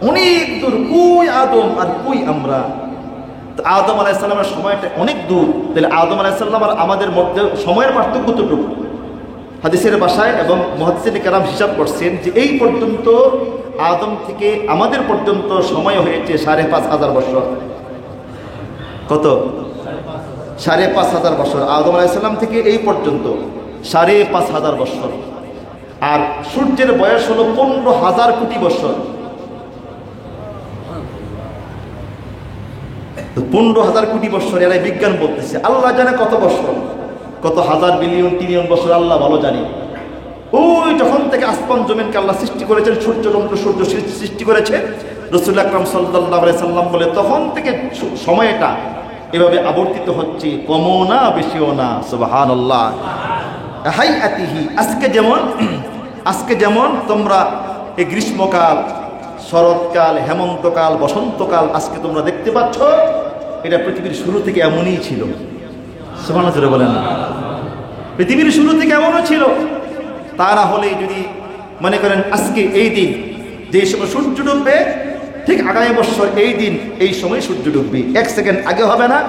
অনেক দূর। কই আদম আর কই আমরা? আদম আলাইহিস সালামের সময়টা অনেক দূর। তাহলে আদম আলাইহিস সালাম আর আমাদের মধ্যে সময়ের পার্থক্য কতটুকু? হাদিসের ভাষায় এবং মুহাদ্দিসিনে কেরাম হিসাব করছেন যে এই পর্যন্ত আদম থেকে আমাদের পর্যন্ত সময় হয়েছে 5,500 বছর। কত? 5,500 বছর। আদম আলাইহিস সালাম থেকে এই পর্যন্ত 5,500 বছর। আর সূর্যের বয়স হলো 15,000 কোটি বছর। 15,000 কোটি বছর, এরা বিজ্ঞান বলতেছে। আল্লাহ জানে কত বছর, কত হাজার বিলিয়ন ট্রিলিয়ন বছর, আল্লাহ ভালো জানে। ওই যখন থেকে আসমান জমিনকে আল্লাহ সৃষ্টি করেছেন, সূর্য যন্ত্র সূর্য সৃষ্টি করেছে, রাসূল আকরাম সাল্লাল্লাহু আলাইহি সাল্লাম বলে তখন থেকে সময়টা এভাবে আবর্তিত হচ্ছে, কমও না বেশিও না। সুবহানাল্লাহ। হাইআতিহি, আজকে যেমন তোমরা এই গ্রীষ্মকাল, শরৎকাল, হেমন্তকাল, বসন্তকাল আজকে তোমরা দেখতে পাচ্ছ, এটা পৃথিবীর শুরু থেকে এমনই ছিল। সুবহানাল্লাহ বলেন না? পৃথিবীর শুরু থেকে এমনও ছিল। তা না হলে যদি মনে করেন আজকে এই দিন যে সময় সূর্য ডুববে, ঠিক আগামী বছর এই দিন এই সময় সূর্য ডুববে, 1 সেকেন্ড আগে হবে না।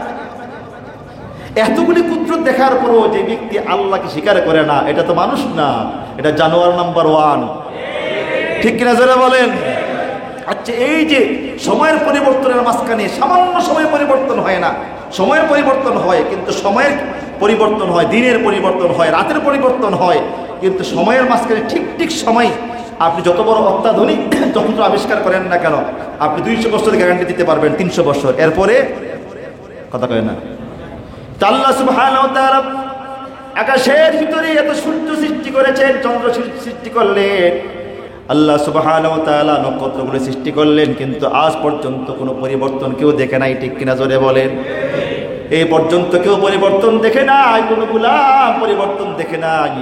এতগুলি কুদরত দেখার পরও যে ব্যক্তি আল্লাহকে স্বীকার করে না, এটা তো মানুষ না, এটা জানোয়ার নাম্বার 1। ঠিক কিনা জোরে বলেন? আচ্ছা, এই যে সময়ের পরিবর্তনের মাঝখানে সামান্য সময় পরিবর্তন হয় না, সময়ের পরিবর্তন হয়, কিন্তু সময়ের পরিবর্তন হয়, দিনের পরিবর্তন হয়, রাতের পরিবর্তন হয়, কিন্তু সময়ের মাঝখানে ঠিক সময় আপনি যত বড় অত্যাধুনিক যন্ত্র আবিষ্কার করেন না কেন, আপনি 200 বছরের গ্যারান্টি দিতে পারবেন, 300 বছর, এরপরে কথা কয় না। আল্লাহ সুবহানাহু ওয়া তাআলা আকাশের ভিতরে এত সূর্য সৃষ্টি করেছেন, চন্দ্র সৃষ্টি করলেন, আল্লাহ সুবহানাহু ওয়া তাআলা নক্ষত্রগুলো সৃষ্টি করলেন, কিন্তু আজ পর্যন্ত কোনো পরিবর্তন কেউ দেখে নাই। ঠিক কিনা জোরে বলেন? এই পর্যন্ত কেউ পরিবর্তন দেখে নাই, কোনো গোলাম পরিবর্তন দেখে নাই।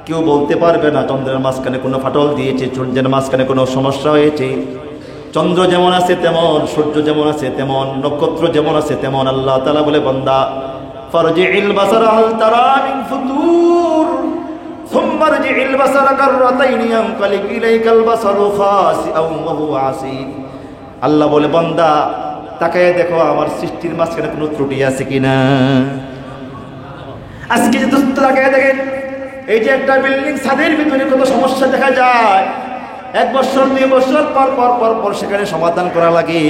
কেউ বলতে পারবে না চন্দ্রের মাঝখানে কোনো ফাটল দিয়েছে, সূর্যের মাঝখানে কোনো সমস্যা হয়েছে। চন্দ্র যেমন আছে তেমন, সূর্য যেমন আছে তেমন, নক্ষত্র যেমন আছে তেমন। আল্লাহ তাআলা বলে, বান্দা ফারজি'ল বাসারা হাল তারা মিন ফুতুর সুম্মা রজি'ল বাসারা কাররাতাইনি ইয়ানকালিব ইলাইকাল বাসারু খাসিআন ওয়া হুয়া আসীর। আল্লাহ বলে, বান্দা তাকায় দেখো আমার সৃষ্টির মাঝখানে কোনো ত্রুটি আছে কিনা। আজকে যে দোস্ত তাকায় দেখেন, এই যে একটা বিল্ডিং ছাদের ভিতরে কত সমস্যা দেখা যায়, 1 বছর 2 বছর পর সেখানে সমাধান করা লাগে,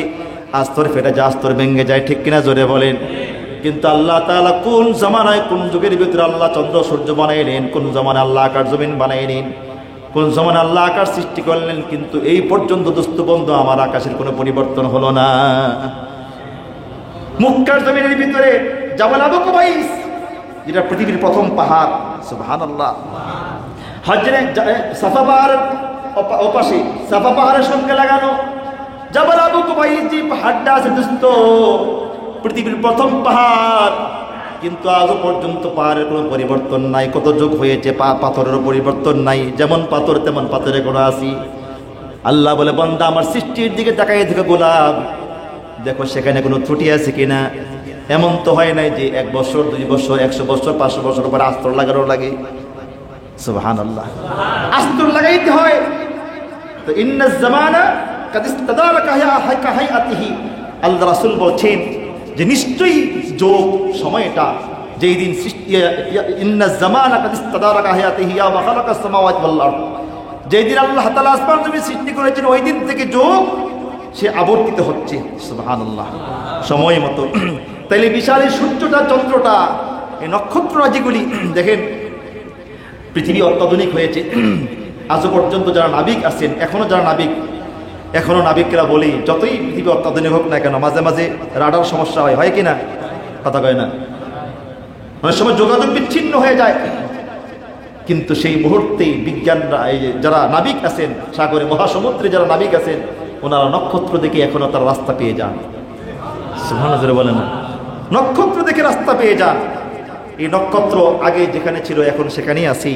আস্তর ফেটে যায়, আস্তর ভেঙে যায়। ঠিক কিনা জোরে বলেন? কিন্তু আল্লাহ তাআলা কোন জামানায়, কোন যুগের ভিতরে আল্লাহ চন্দ্র সূর্য বানাইলেন, কোন জামানায় আল্লাহ আকাশ জমিন বানাইলেন, কোন জামানায় আল্লাহ আকাশ সৃষ্টি করলেন, কিন্তু এই পর্যন্ত দোস্ত বন্ধু আমার আকাশের কোনো পরিবর্তন হলো না। মক্কার জমিনের ভিতরে জাবাল আবু কুবাইস, যেটা পৃথিবীর প্রথম পাহাড়, সুবহানাল্লাহ, হজরে সাফা পাহাড়ের ওপাশে, সাফা পাহাড়ের সঙ্গে লাগানো জাবাল আবু কুবাইস যে পাহাড়টা আছে দোস্ত, পৃথিবীর প্রথম পাহাড়, কিন্তু আজও পর্যন্ত পাহাড়ের কোনো পরিবর্তন নাই। কত যুগ হয়েছে, পাথরেরও পরিবর্তন নাই, যেমন পাথর তেমন পাথরে কোনো আসি। আল্লাহ বলে, বান্দা আমার সৃষ্টির দিকে তাকাই দেখো গোলাপ, দেখো সেখানে কোনো ত্রুটি আছে কিনা। এমন তো হয় নাই যে 1 বছর 2 বছর 100 বছর 500 বছর পরে আস্তর লাগানো লাগে। সুবহানাল্লাহ, আস্তর লাগাইতে হয়। তো ইন্নাজ জামানা কাদ ইস্তাদারাকা হাইআতিহি, আল্লাহ রাসূল বলছেন যে নিশ্চয়ই যোগ সময়টা, যেই দিন সৃষ্টি, ইন্নাজ জামানা কাদ ইস্তাদারাকা হাইআতিহি ওয়া খালাকাস সামাওয়াতি ওয়াল আরদ, যেই দিন আল্লাহ তাআলা আসমান জমিন সৃষ্টি করেছেন, ওই দিন থেকে যোগ সে আবর্তিত হচ্ছে। সুবহানাল্লাহ, সময় মতো। তাইলে বিশাল এই সূর্যটা, চন্দ্রটা, এই নক্ষত্ররাজিগুলি দেখেন, পৃথিবী অত্যাধুনিক হয়েছে। আজও পর্যন্ত যারা নাবিক আছেন, এখনো নাবিকরা বলি, যতই পৃথিবী অত্যাধুনিক হোক না কেন, মাঝে মাঝে রাডার সমস্যা হয় কিনা, কথা কয় না, অনেক সময় যোগাযোগ বিচ্ছিন্ন হয়ে যায়। কিন্তু সেই মুহূর্তে বিজ্ঞানরা, এই যারা নাবিক আছেন, সাগরে মহাসমুদ্রে যারা নাবিক আছেন, ওনারা নক্ষত্র দেখে এখনো তারা রাস্তা পেয়ে যান। সুবহানাল্লাহ বলেন না? নক্ষত্র দেখে রাস্তা পেয়ে যান। এই নক্ষত্র আগে যেখানে ছিল এখন সেখানেই আছি।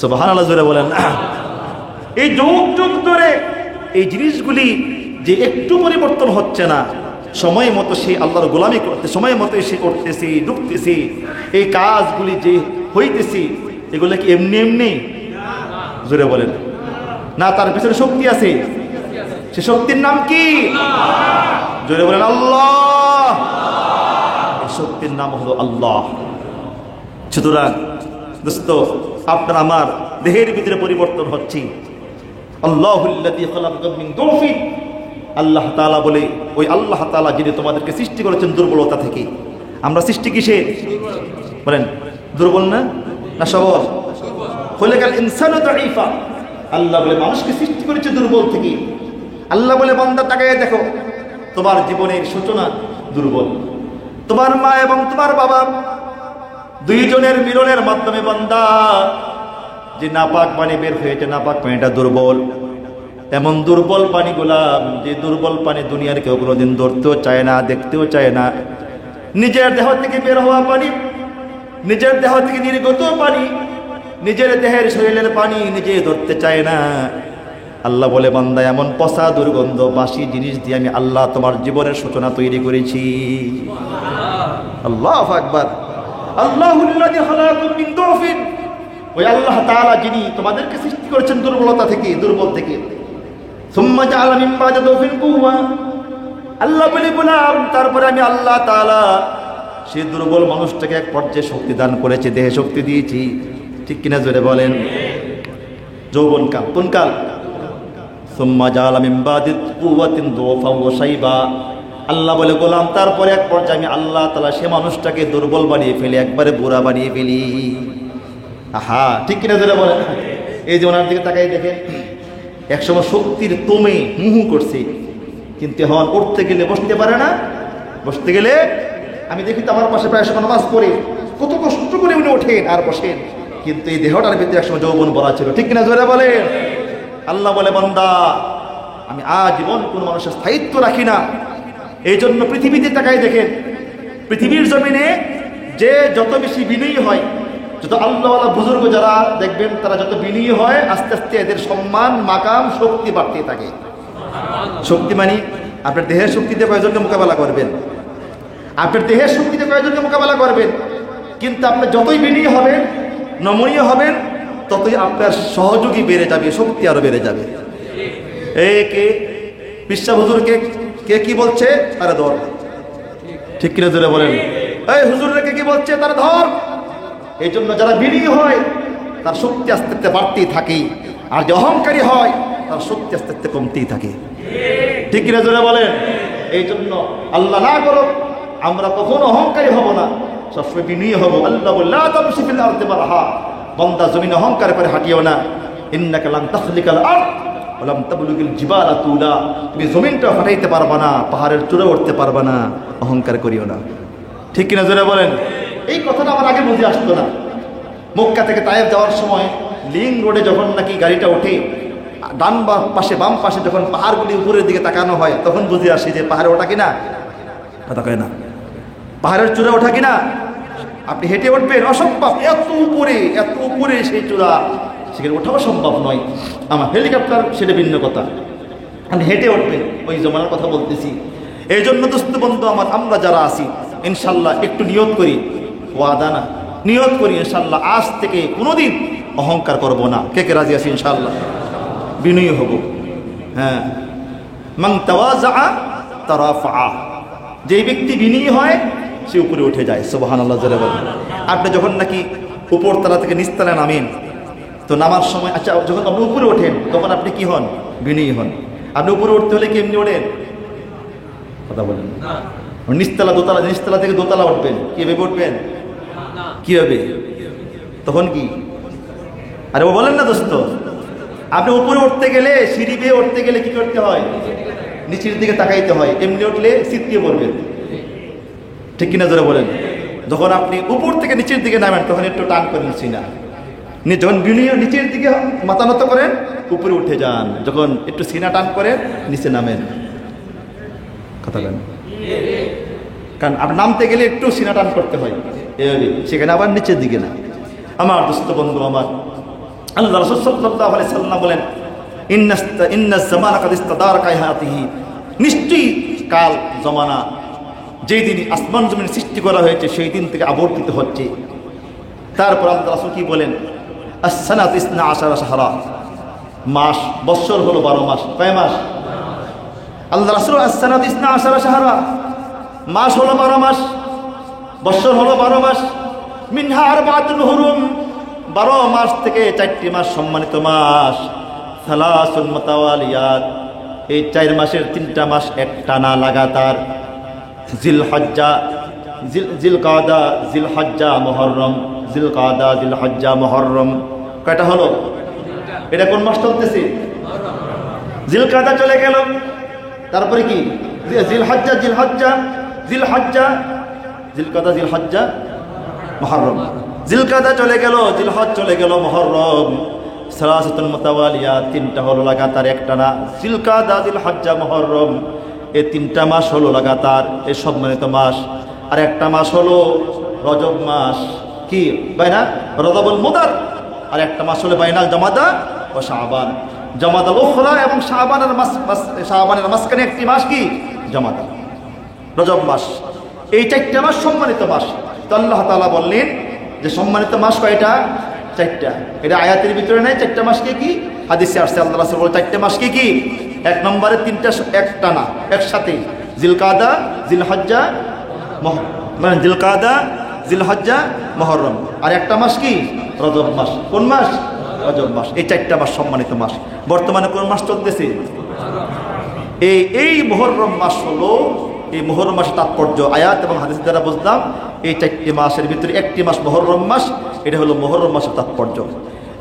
সুবহানাল্লাহ জোরে বলেন। এই যুগ যুগ ধরে এই জিনিসগুলি যে একটু পরিবর্তন হচ্ছে না, সময় মতো সে আল্লাহর গোলামি করতে, সময় মতো সে করতেছি, ডুবতেছি, এই কাজগুলি যে হইতেছি, এগুলো কি এমনি এমনি? জোরে বলেন না, তার পিছনে শক্তি আছে। সে শক্তির নাম কি? জোরে বলেন আল্লাহ। এই শক্তির নাম হলো আল্লাহ। সুতরাং দোস্ত, আপনার আমার দেহের ভিতরে পরিবর্তন হচ্ছে। আল্লাহুল্লাযী খালাকাকুম মিন দুফিন, আল্লাহ তাআলা বলে, ওই আল্লাহ তাআলা যিনি তোমাদেরকে সৃষ্টি করেছেন দুর্বলতা থেকে। আমরা সৃষ্টি কিসে বলেন? দুর্বল না সবল? খালাকাল ইনসানু দাঈফা, আল্লাহ বলে মানুষকে সৃষ্টি করেছে দুর্বল থেকে। আল্লাহ বলে, বান্দা তাকায় দেখো, তোমার জীবনের সূচনা দুর্বল। তোমার মা এবং তোমার বাবা দুইজনের মিলনের মাধ্যমে বান্দা যে নাপাক পানি বের হয়েছে, নাপাক পানিটা দুর্বল। এমন দুর্বল পানিগুলা, যে দুর্বল পানি দুনিয়ার কেউ কোনোদিন ধরতেও চায় না, দেখতেও চায় না। নিজের দেহ থেকে বের হওয়া পানি, নিজের দেহ থেকে নির্গত পানি, নিজের দেহের শরীরের পানি নিজে ধরতে চায় না। আল্লাহ বলে, বান্দা এমন পচা দুর্গন্ধ বাসি জিনিস দিয়ে আমি আল্লাহ তোমার জীবনের সূচনা তৈরি করেছি। আল্লাহু আকবার। আল্লাহুল্লাযী খালাকাকুম মিন দুফিন, ওই আল্লাহ তাআলা যিনি তোমাদেরকে সৃষ্টি করেছেন দুর্বলতা থেকে, দুর্বল থেকে। সুম্মা জাআলা মিন বা'দি দুফিন কুওয়া, আল্লাহ বলে বললাম তারপরে আমি আল্লাহ তাআলা সেই দুর্বল মানুষটাকে এক পর্যায়ে শক্তি দান করেছে, দেহে শক্তি দিয়েছি। ঠিক কিনা জোরে বলেন? যৌবনকাল, কোন কাল? সুম্মা জাআলা মিন বা'দি কুওয়াতিন দুফা ওয়া শাইবা, আল্লাহ বলে গোলাম তারপরে এক পর্যায়ে আমি আল্লাহ তাআলা সে মানুষটাকে দুর্বল বানিয়ে ফেলি, একবারে বুড়া বানিয়ে ফেলি। আহা, ঠিক কিনা জোরে বলেন? এই যে ওনার দিকে তাকাই দেখেন, একসময় শক্তির তোমে মুহু করছে, কিন্তু এখন উঠতে গেলে বসতে পারে না। বসতে গেলে আমি দেখি তো আমার পাশে প্রায় সময় নামাজ পড়ে কত কষ্ট করে উনি ওঠেন আর বসেন, কিন্তু এই দেহটার ভিতরে একসময় যৌবন ভরা ছিল। ঠিক কিনা জোরে বলেন? আল্লাহ বলে, বান্দা আমি আজীবন কোনো মানুষের স্থায়িত্ব রাখি না। এই জন্য পৃথিবীতে তাকাই দেখেন, পৃথিবীর জমিনে যে যত বেশি বিনয়ী হয়, যত আল্লাহওয়ালা বুজুর্গ যারা দেখবেন তারা যত বিনয়ী হয়, আস্তে আস্তে এদের সম্মান, মাকাম, শক্তি বাড়তে থাকে। শক্তি মানে আপনার দেহের শক্তিতে কয়েকজনকে মোকাবেলা করবেন, আপনার দেহের শক্তিতে কয়েকজনকে মোকাবেলা করবেন, কিন্তু আপনি যতই বিনয়ী হবেন, নমনীয় হবেন, ততই আপনার সহযোগী বেড়ে যাবে, শক্তি আরো বেড়ে যাবে। এই কে বিশ্বা হুজুরকে কে কি বলছে? তারা ধর। ঠিক কিনা জোরে বলেন? এই হুজুরকে কি বলছে? তারা ধর। এই জন্য যারা বিনয়ী হয় তার শক্তি আস্তে আস্তে বাড়তেই থাকে, আর যে অহংকারী হয় তার শক্তি আস্তে আস্তে কমতেই থাকে। ঠিক কিনা জোরে বলেন? এই জন্য আল্লাহ না করো আমরা কখনো অহংকারী হব না, সবসময় বিনয়ী হব। আল্লাহ বলে, লা তামশি ফিল আরদি মারহা, বান্দা জমিনে অহংকার করে হাঁটিও না। ইন্নাকা লান তাখলিকাল আরদ ওয়া লাম তাবলুগিল জিবালা তুলা, তুমি জমিনটা ফাটাইতে পারবা না, পাহাড়ের চূড়া উঠতে পারবা না, অহংকার করিও না। ঠিক কিনা জোরে বলেন? এই কথাটা আমার আগে বুঝে আসতো না। মক্কা থেকে তায়েফ যাওয়ার সময় লিং রোডে যখন নাকি গাড়িটা ওঠে, ডান পাশে বাম পাশে যখন পাহাড়গুলি উপরের দিকে তাকানো হয়, তখন বুঝে আসে যে পাহাড়ে ওঠা কিনা, কথা কয় না, পাহাড়ের চূড়া ওঠা কিনা। আপনি হেঁটে উঠবেন, অসম্ভব, এত উপরে সেই চূড়া, সেখানে ওঠাও সম্ভব নয়। আমার হেলিকপ্টার সেটা ভিন্ন কথা, আপনি হেঁটে উঠবেন, ওই জমানার কথা বলতেছি। এই জন্য দোস্ত বন্ধু আমার, আমরা যারা আছি ইনশাল্লাহ একটু নিয়ত করি, ওয়াদা না, নিয়ত করি ইনশাল্লাহ আজ থেকে কোনোদিন অহংকার করব না। কে কে রাজি আছি? ইনশাল্লাহ বিনয়ী হব। হ্যাঁ, মান তাওয়াজা তারাফা, যেই ব্যক্তি বিনয়ী হয় সে উপরে উঠে যায়। সুবহানাল্লাহ জোরে বলেন। আপনি যখন নাকি উপর তলা থেকে নিচতলা নামেন, তো নামার সময়, আচ্ছা যখন আপনি উপরে ওঠেন তখন আপনি কি হন? বিনয়ী হন। আপনি উপরে উঠতে হলে কি এমনি ওঠেন? কথা বলেন। নিচতলা দোতলা, নিচতলা থেকে দোতলা উঠবেন, কিভাবে উঠবেন? কিভাবে? তখন কি? আরে ও বলেন না দোস্ত, আপনি উপরে উঠতে গেলে, সিঁড়ি বেয়ে উঠতে গেলে কি করতে হয়? নিচের দিকে তাকাইতে হয়, এমনি উঠলে ছিটকে পড়বেন। ঠিক কিনা জোরে বলেন? যখন আপনি উপর থেকে নিচের দিকে নামেন তখন একটু টান করেন সিনা, যখন বিনয় নিচের দিকে মাথা নত করেন উপরে উঠে যান, যখন একটু সিনা টান করেন নিচে নামেন। কথা বলেন? কারণ আপনি নামতে গেলে একটু সিনা টান করতে হয়, এভাবে, সেখানে আবার নিচের দিকে না। আমার দোস্ত বন্ধু আমার, আল্লাহ রাসূল সাল্লাল্লাহু আলাইহি সাল্লাম বলেন, ইন্নাজ জামানা কাদ ইস্তাদারা কায়হাতিহি, নিশ্চয়ই কাল জমানা, যেই দিন আসমান জমিন সৃষ্টি করা হয়েছে সেই দিন থেকে আবর্তিত হচ্ছে। তারপর আল্লাহ রাসূল কি বলেন? আস-সানাতু ইসনা আশারা শাহরা, মাস, বৎসর হলো 12 মাস। কয় মাস? আল্লাহ রাসূল আস-সানাতু ইসনা আশারা শাহরা, মাস হলো 12 মাস, বৎসর হলো 12 মাস। মিনহা আরবাতুন হুরুম, 12 মাস থেকে 4টি মাস সম্মানিত মাস। সালাসুন মুতাওয়ালিয়াত, এই 4 মাসের 3টা মাস একটানা লাগাতার। জিলহজ্জা, জিলকাদা, জিলহজ্জা, মুহররম, জিলকাদা, জিলহজ্জা, মুহররম। কয়টা হলো? এটা কোন মাস চলতেছে? জিলকাদা চলে গেল, তারপরে কি? জিলহজ্জা, জিলহজ্জা, জিলহজ্জা, জিলকাদা, জিলহজ্জা, মুহররম। জিলকাদা চলে গেল, জিলহজ চলে গেল, মুহররম। সালাসাতুন মুতাওয়ালিয়া, তিনটা হলো লাগাতার একটানা। জিলকাদা, জিলহজ্জা, মুহররম, এই তিনটা মাস হলো লাগাতার, এই সম্মানিত মাস। আর একটা মাস হলো রজব মাস, কি বাইনা রজবুল মুদার। আর একটা মাস হলো বাইনাল জামাদা ও শাবান, জামাদাল উখরা এবং শাবানের শাবানের মাঝখানে একটি মাস কি জামাদা, রজব মাস। এই চারটা মাস সম্মানিত মাস। তো আল্লাহ তাআলা বললেন যে সম্মানিত মাস কয়টা? চারটা। এটা আয়াতের ভিতরে নাই। চারটা মাস কি? হাদিসে আসছে আল্লাহ রাসূল বলে চারটা মাস কি? এক নম্বরে তিনটা একটানা একসাথে, জিলকাদা, জিলহজ্জা, মানে জিলকাদা, জিলহজ্জা, মুহররম। আর একটা মাস কি? রজব মাস। কোন মাস? রজব মাস। এই চারটা মাস সম্মানিত মাস। বর্তমানে কোন মাস চলতেছে? এই মুহররম মাস হলো, এই মুহররম মাসের তাৎপর্য আয়াত এবং হাদিস দ্বারা বুঝলাম। এই চারটি মাসের ভিতরে একটি মাস মুহররম মাস, এটা হলো মুহররম মাসের তাৎপর্য।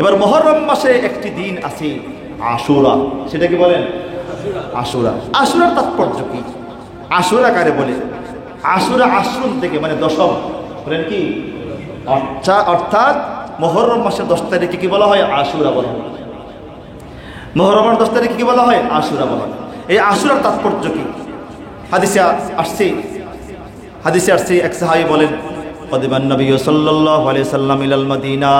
এবার মুহররম মাসে একটি দিন আছে আশুরা, সেটা কি বলেন? আশুরা। আশুরার তাৎপর্য কি? আশুরা কারে বলে? আশুরা আশ্রম থেকে, মানে দশম, বলেন কি? আচ্ছা, অর্থাৎ মুহররম মাসের 10 তারিখে কি বলা হয়? আশুরা বলা হয়। মুহররমের 10 তারিখে কি বলা হয়? আশুরা বলা হয়। এই আশুরার তাৎপর্য কি? হাদিসে আসছে এক সাহাবী বলেন, কদিবান নবী সাল্লাল্লাহু আলাইহি সাল্লাম ইলাল মদিনা,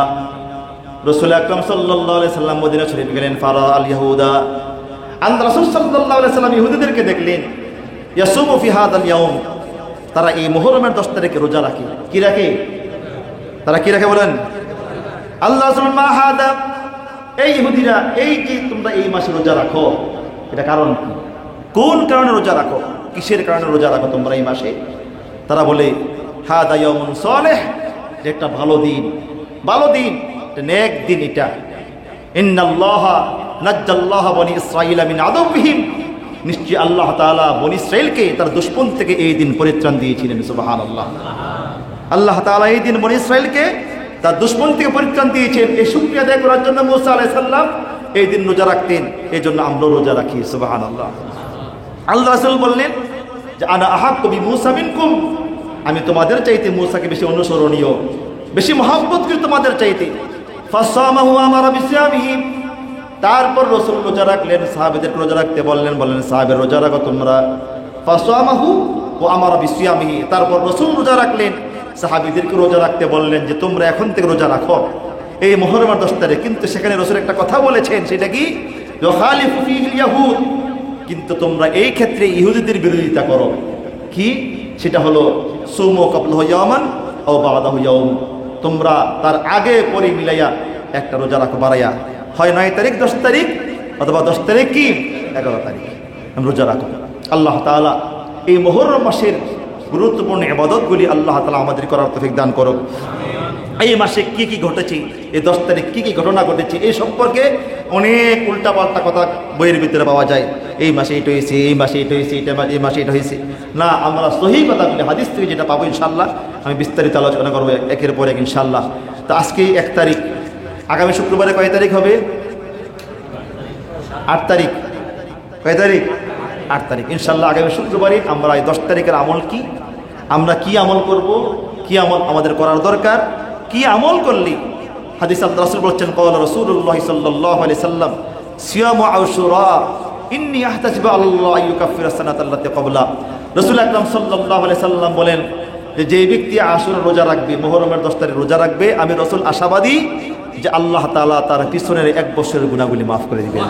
রাসূল আকরাম সাল্লাল্লাহু আলাইহি সাল্লাম মদিনা শরীফ গেলেন। ফারা আল ইহুদা, আল্লাহ রাসূল সাল্লাল্লাহু আলাইহি সাল্লাম ইহুদিদেরকে দেখলেন, ইয়াসুমু ফি হাদাল ইয়াউম, তারা এই মুহররমের 10 তারিখে রোজা রাখে। কি রাখে? তারা কি রাখে বলেন? আল্লাহ রাসূল মা হাদা, এই ইহুদিরা, এই যে তোমরা এই মাসে রোজা রাখো, এটা কারণ কি? কোন কারণে রোজা রাখো? কিসের কারণে রোজা রাখো তোমরা এই মাসে? তারা বলে, হাদা ইয়াউমুন সালেহ, একটা ভালো দিন, ভালো দিন, নেক দিন এটা। ইন্নাল্লাহা নাজ্জাল্লাহা বনি ইসরাঈলা মিন আদুবিহিম, নিশ্চয়ই আল্লাহ তাআলা বনি ইসরাঈলকে তার দুশমন থেকে এই দিন পরিত্রাণ দিয়েছিলেন। সুবহানাল্লাহ। আল্লাহ তাআলা এই দিন বনি ইসরাঈলকে তার দুশমন থেকে পরিত্রাণ দিয়েছেন। এই শুকরিয়া আদায় করার জন্য মুসা আলাইহিস সালাম এই দিন রোজা রাখতেন, এই জন্য আমরা রোজা রাখি। সুবহানাল্লাহ। আল্লাহ রাসূল বললেন যে আনা আহাক্কু বিমূসা মিনকুম, আমি তোমাদের চাইতে মূসাকে বেশি অনুসরণীয়, বেশি মহব্বত করি তোমাদের চাইতে। ফাসামাহু আমারা বিসিয়ামিহি, তারপর রাসূল রোজা রাখলেন, সাহাবীদেরকে রোজা রাখতে বললেন, সাহাবীরা রোজা রাখো তোমরা। ফাসামাহু ওয়া আমারা বিসিয়ামিহি, তারপর রাসূল রোজা রাখলেন, সাহাবীদেরকে রোজা রাখতে বললেন যে তোমরা এখন থেকে রোজা রাখো এই মুহররমের 10 তারিখ। কিন্তু সেখানে রাসূল একটা কথা বলেছেন, সেটা কি? ইউখালিফু ফীহিল ইয়াহুদ, কিন্তু তোমরা এই ক্ষেত্রে ইহুদিদের বিরোধিতা করো। কি? সেটা হলো সুমু ক্বাবলাহু ইয়াওমান আও বা'দাহু ইয়াওম, তোমরা তার আগে পরে মিলাইয়া একটা রোজা রাখো বাড়াইয়া, হয় 9 তারিখ 10 তারিখ, অথবা 10 তারিখ কি 11 তারিখ রোজা রাখো। আল্লাহ তাআলা এই মুহররম মাসের গুরুত্বপূর্ণ ইবাদতগুলি আল্লাহ তাআলা আমাদের করার তৌফিক দান করুন। এই মাসে কি কি ঘটেছে, এই 10 তারিখ কি কি ঘটনা ঘটেছে, এই সম্পর্কে অনেক উল্টাপাল্টা কথা বইয়ের ভিতরে পাওয়া যায়। এই মাসে এটা হয়েছে, এই মাসে এটা হয়েছে, এই মাসে এটা হয়েছে না। আমরা সহিহ কথা বলি, হাদিস থেকে যেটা পাবো ইনশাআল্লাহ আমি বিস্তারিত আলোচনা করবো একের পর এক ইনশাআল্লাহ। তো আজকে 1 তারিখ, আগামী শুক্রবারে কয় তারিখ হবে? 8 তারিখ। কয় তারিখ? 8 তারিখ। ইনশাআল্লাহ আগামী শুক্রবারে আমরা এই 10 তারিখের আমল কি, আমরা কি আমল করব, কি আমল আমাদের করার দরকার, কি আমল করলে হাদিস আল্লাহ রাসূল বলেছেন, ক্বালা রাসূলুল্লাহ সাল্লাল্লাহু আলাইহি সাল্লাম সিয়ামু আশুরা ইন্নী আহতাসিবু আল্লাহ ইউকাফিরা সানাতাল্লাতী ক্বাবলা। রাসূল আকরাম সাল্লাল্লাহু আলাইহি সাল্লাম বলেন যে ব্যক্তি আশুরা রোজা রাখবে, মুহররমের 10 তারিখ রোজা রাখবে, আমি রাসূল আশাবাদী যে আল্লাহ তাআলা তার পিছনের 1 বছরের গুনাহগুলি মাফ করে দিবেন।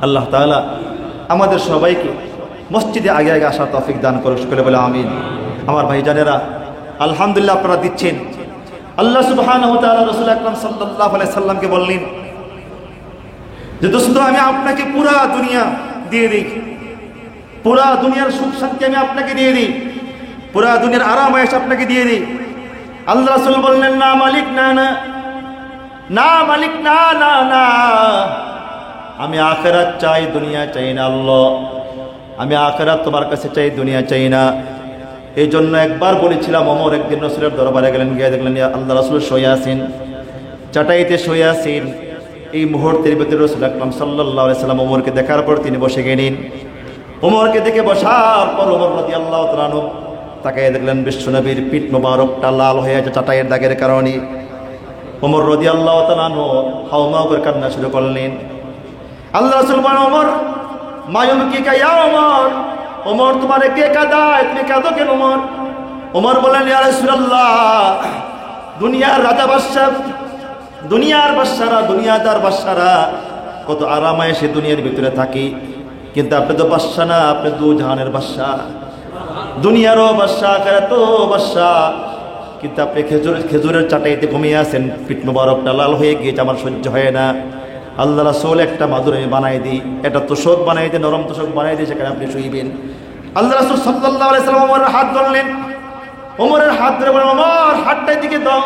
আল্লাহ তাআলা আমাদের সবাইকে মসজিদে আগে আগে আসার তৌফিক দান করুন, সকলে বলে আমিন। আমার ভাইজানেরা, আলহামদুলিল্লাহ আপনারা দিচ্ছেন। আল্লাহ সুবহানাহু ওয়া তাআলা রাসূল আকরাম সাল্লাল্লাহু আলাইহি সাল্লামকে বললেন যে দোস্ত, আমি আপনাকে পুরা দুনিয়া দিয়ে দিই, পুরা দুনিয়ার সুখ শান্তি আমি আপনাকে দিয়ে দিই, পুরা দুনিয়ার আরাম আয়েশ আপনাকে দিয়ে দিই। আল্লাহ রাসূল বললেন, না মালিক, না না না মালিক, না না না, আমি আখিরাত চাই, দুনিয়া চাই না। আল্লাহ, আমি আখিরাত তোমার কাছে চাই, দুনিয়া চাই না। এই জন্য একবার বলেছিলাম, ওমর একদিন রাসূলের দরবারে গেলেন, গিয়ে দেখলেন আল্লাহ রাসূল শুয়ে আছেন, চাটাইতে শুয়ে আছেন। এই মুহূর্তের ভিতরে রাসূল আকরাম সাল্লাল্লাহু আলাইহি সাল্লাম ওমরকে দেখার পর তিনি বসে গেলেন। ওমরকে দেখে বসার পর ওমর রাদিয়াল্লাহু তাআলা আনহু তাকে দেখলেন বিশ্বনবীর পিঠ মোবারকটা লাল হয়ে আছে চাটাইয়ের দাগের কারণে। ওমর রাদিয়াল্লাহু তাআলা আনহু হাওমাও করে কান্না শুরু করলেন। আল্লাহ রাসূল বলেন, ওমর মায়ুমকিকা ইয়া ওমর, ওমর তোমারে কে কাঁদায়, তুমি কাঁদো কেন ওমর? ওমর বলেন, ইয়া রাসূলুল্লাহ, দুনিয়ার রাজা বাদশা, দুনিয়ার বাদশারা, দুনিয়াদার বাদশারা কত আরামায় সে দুনিয়ার ভিতরে থাকি, কিন্তু আপনি তো বাদশা না, আপনি দু জাহানের বাদশা, দুনিয়ারও বাদশা আখিরাতেরও বাদশা, কিন্তু আপনি খেজুরের চাটাইতে ঘুমিয়ে আছেন, পিঠ মোবারকটা লাল হয়ে গিয়েছে, আমার সহ্য হয় না। আল্লাহ রাসূল একটা মাদুরে বানাই দিই, একটা তোষক বানাই দিই, নরম তোষক বানাই দিই, সেখানে আপনি শুইবেন। আল্লাহ রাসূল সাল্লাল্লাহু আলাইহি সাল্লাম ওমরের হাত ধরলেন, ওমরের হাত ধরে বলেন, ওমর হাতটাই দিকে দাও।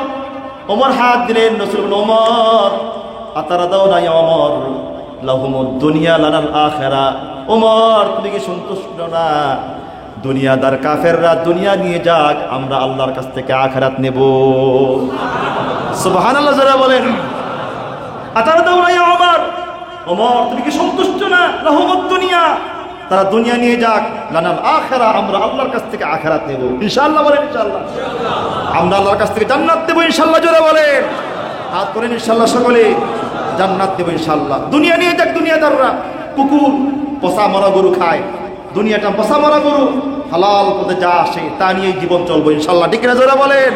ওমর হাত দিলেন। রাসূল বলেন, ওমর আতারা দাও না ইয়া ওমর, লাহুমুদ দুনিয়া লানাল আখিরা। ওমর তুমি কি সন্তুষ্ট না? দুনিয়াদার কাফেররা দুনিয়া নিয়ে যাক, আমরা আল্লাহর কাছ থেকে আখিরাত নেব। সুবহানাল্লাহ যারা বলেন, আতারা দাও না ইয়া ওমর, ওমর তুমি কি সন্তুষ্ট না? লাহুমুদ দুনিয়া, তারা দুনিয়া নিয়ে যাক, লানাল আখিরা, আমরা আল্লাহর কাছ থেকে আখিরাত নেব ইনশাআল্লাহ। বলেন ইনশাআল্লাহ। আমরা আল্লাহর কাছ থেকে জান্নাত নেব ইনশাআল্লাহ। জোরে বলেন, হাত করেন ইনশাআল্লাহ, সকলে জান্নাত নেব ইনশাআল্লাহ। দুনিয়া নিয়ে যাক দুনিয়াদাররা, কুকুর পচা মরা গরু খায়, দুনিয়াটা পচা মরা গরু, হালাল পথে যা আসে তা নিয়ে জীবন চলবো ইনশাআল্লাহ। ঠিক না? জোরে বলেন।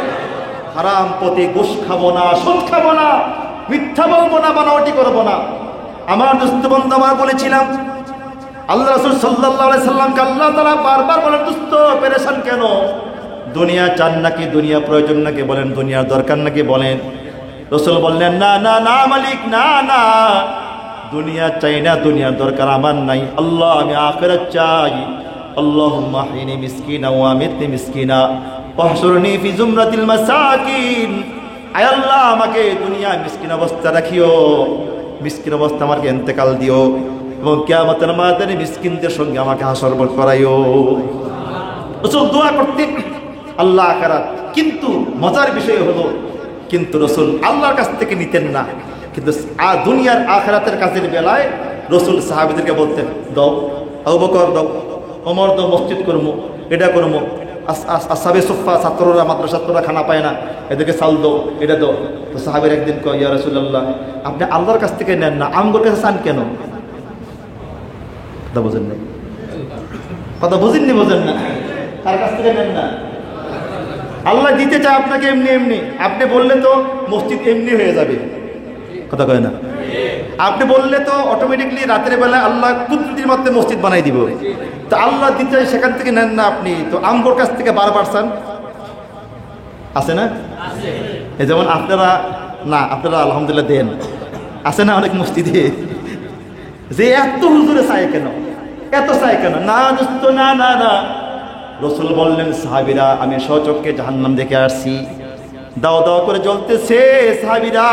হারাম পথে ঘুষ খাবো না, সুদ খাবো না, মিথ্যা বলবো না, বানাওয়াটি করবো না। আমার দোস্ত বন্ধু, আমার বলেছিলাম আল্লাহ রাসূল সাল্লাল্লাহু আলাইহি সাল্লামকে আল্লাহ তাআলা বারবার বলেন, দোস্ত পেরেশান কেন? দুনিয়া চান নাকি, দুনিয়া প্রয়োজন নাকি বলেন, দুনিয়ার দরকার নাকি বলেন? রাসূল বললেন, না না না মালিক, না না, দুনিয়া চাই না, দুনিয়ার দরকার আমার নাই। আল্লাহ আমি আখিরাত চাই। আল্লাহুম্মা হিনি মিসকিনা ওয়া আমিতনি মিসকিনা ওয়াহশুরনি ফি জুমরাতিল মাসাকিন। আয় আল্লাহ, আমাকে দুনিয়া মিসকিন অবস্থা রাখিও, মিসকিন অবস্থা আমাকে ইন্তেকাল দিও, এবং কিয়ামতের ময়দানে মিসকিনদের সঙ্গে আমাকে হাসর করাইও। রাসূল দোয়া করতেন আল্লাহ আখিরাত। কিন্তু মজার বিষয় হলো, কিন্তু রাসূল আল্লাহর কাছ থেকে নিতেন না, কিন্তু দুনিয়ার আখিরাতের কাজের বেলায় রাসূল সাহাবীদেরকে বলতেন, দাও আবু বকর, দাও ওমর, দাও মসজিদ করবো, এটা করবো। আসহাবে সুফফা ছাত্ররা, মাদ্রাসা ছাত্ররা খানা পায় না, এদেরকে চাল দাও, এটা দাও। তো সাহাবীর একদিন কয়, ইয়া রাসূলুল্লাহ, আপনি আল্লাহর কাছ থেকে নেন না, আমগোর কাছে চান কেন? কথা বোঝেন না, কথা বুঝেননি, বোঝেন না, তার কাছ থেকে নেন না। আল্লাহ দিতে চায় আপনাকে এমনি এমনি, আপনি বললে তো মসজিদ এমনি হয়ে যাবে, কথা কয় না? আপনি বললে তো অটোমেটিকলি রাতের বেলায় আল্লাহ কুদরতির মাধ্যমে মসজিদ বানাই দিব। তো আল্লাহ দিতে চাই, সেখান থেকে নেন না আপনি, তো আমগোর কাছ থেকে বারবার চান, আছে না? এই যেমন আপনারা, না আপনারা আলহামদুলিল্লাহ দেন, আছে না অনেক মসজিদে, যে এত হুজুরে চায় কেন, এত চায় কেন? না দোস্ত, না না না। রাসূল বললেন, সাহাবীরা আমি স্বচক্ষে জাহান্নাম দেখে আসছি, দাও দাও করে জ্বলতেছে। সাহাবীরা,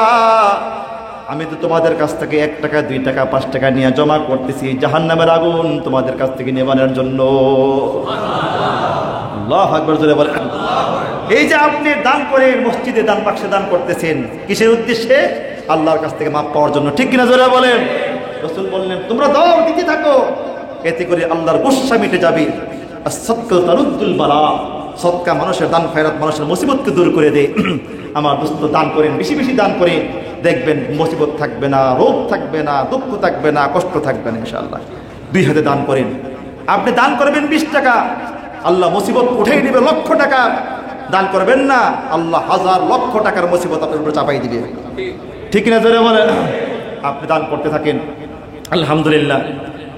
আমি তো তোমাদের কাছ থেকে 1 টাকা 2 টাকা 5 টাকা নিয়ে জমা করতেছি জাহান্নামের আগুন তোমাদের কাছ থেকে নেবানোর জন্য। আল্লাহু আকবার, জোরে বলেন। এই যে আপনি দান করে মসজিদে দান বাক্সে দান করতেছেন, কিসের উদ্দেশ্যে? আল্লাহর কাছ থেকে মাপ পাওয়ার জন্য, ঠিক কিনা? জোরে বলেন। রাসূল বললেন, তোমরা দাও, দিতে থাকো, এতে করে আল্লাহর গুসা মিটে যাবে। as-sadaqatu তারুদ্দুল বালা, সদকা মানুষের দান খয়রাত মানুষের মুসিবতকে দূর করে দেয়। আমার দোস্ত, দান করেন, বেশি বেশি দান করেন, দেখবেন মুসিবত থাকবে না, রোগ থাকবে না, দুঃখ থাকবে না, কষ্ট থাকবে না ইনশাআল্লাহ। 2 হাতে দান করেন। আপনি দান করবেন 20 টাকা, আল্লাহ মুসিবত উঠাই দিবে লক্ষ টাকা। দান করবেন না, আল্লাহ হাজার লক্ষ টাকার মুসিবত আপনার উপরে চাপাই দিবে, ঠিক না? জোরে বলেন। আপনি দান করতে থাকেন, আলহামদুলিল্লাহ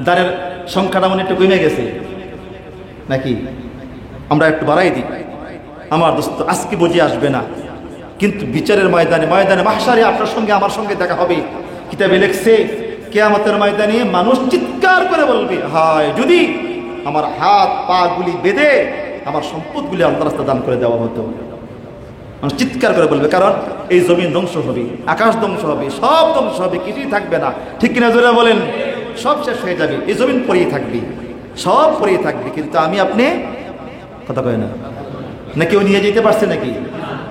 দানের সংখ্যাটা মনে একটু কমে গেছে নাকি? আমরা একটু বাড়াই দিই। আমার দোস্ত, আজকে বুঝে আসবে না, কিন্তু বিচারের ময়দানে, ময়দানে মাহশারে আপনার সঙ্গে আমার সঙ্গে দেখা হবে। কিতাবে লেখছে, কিয়ামতের ময়দানে মানুষ চিৎকার করে বলবে, হায় যদি আমার হাত পা গুলি বেঁধে আমার সম্পদগুলি আল্লাহর রাস্তায় দান করে দেওয়া হতো। মানুষ চিৎকার করে বলবে, কারণ এই জমিন ধ্বংস হবে, আকাশ ধ্বংস হবে, সব ধ্বংস হবে, কিছুই থাকবে না, ঠিক কিনা? জোরে বলেন। সব শেষ হয়ে যাবে, এই জমিন পড়েই থাকবে, সব পড়েই থাকবে, কিন্তু আমি আপনি, কথা কয় না, না কেউ নিয়ে যেতে পারছে নাকি?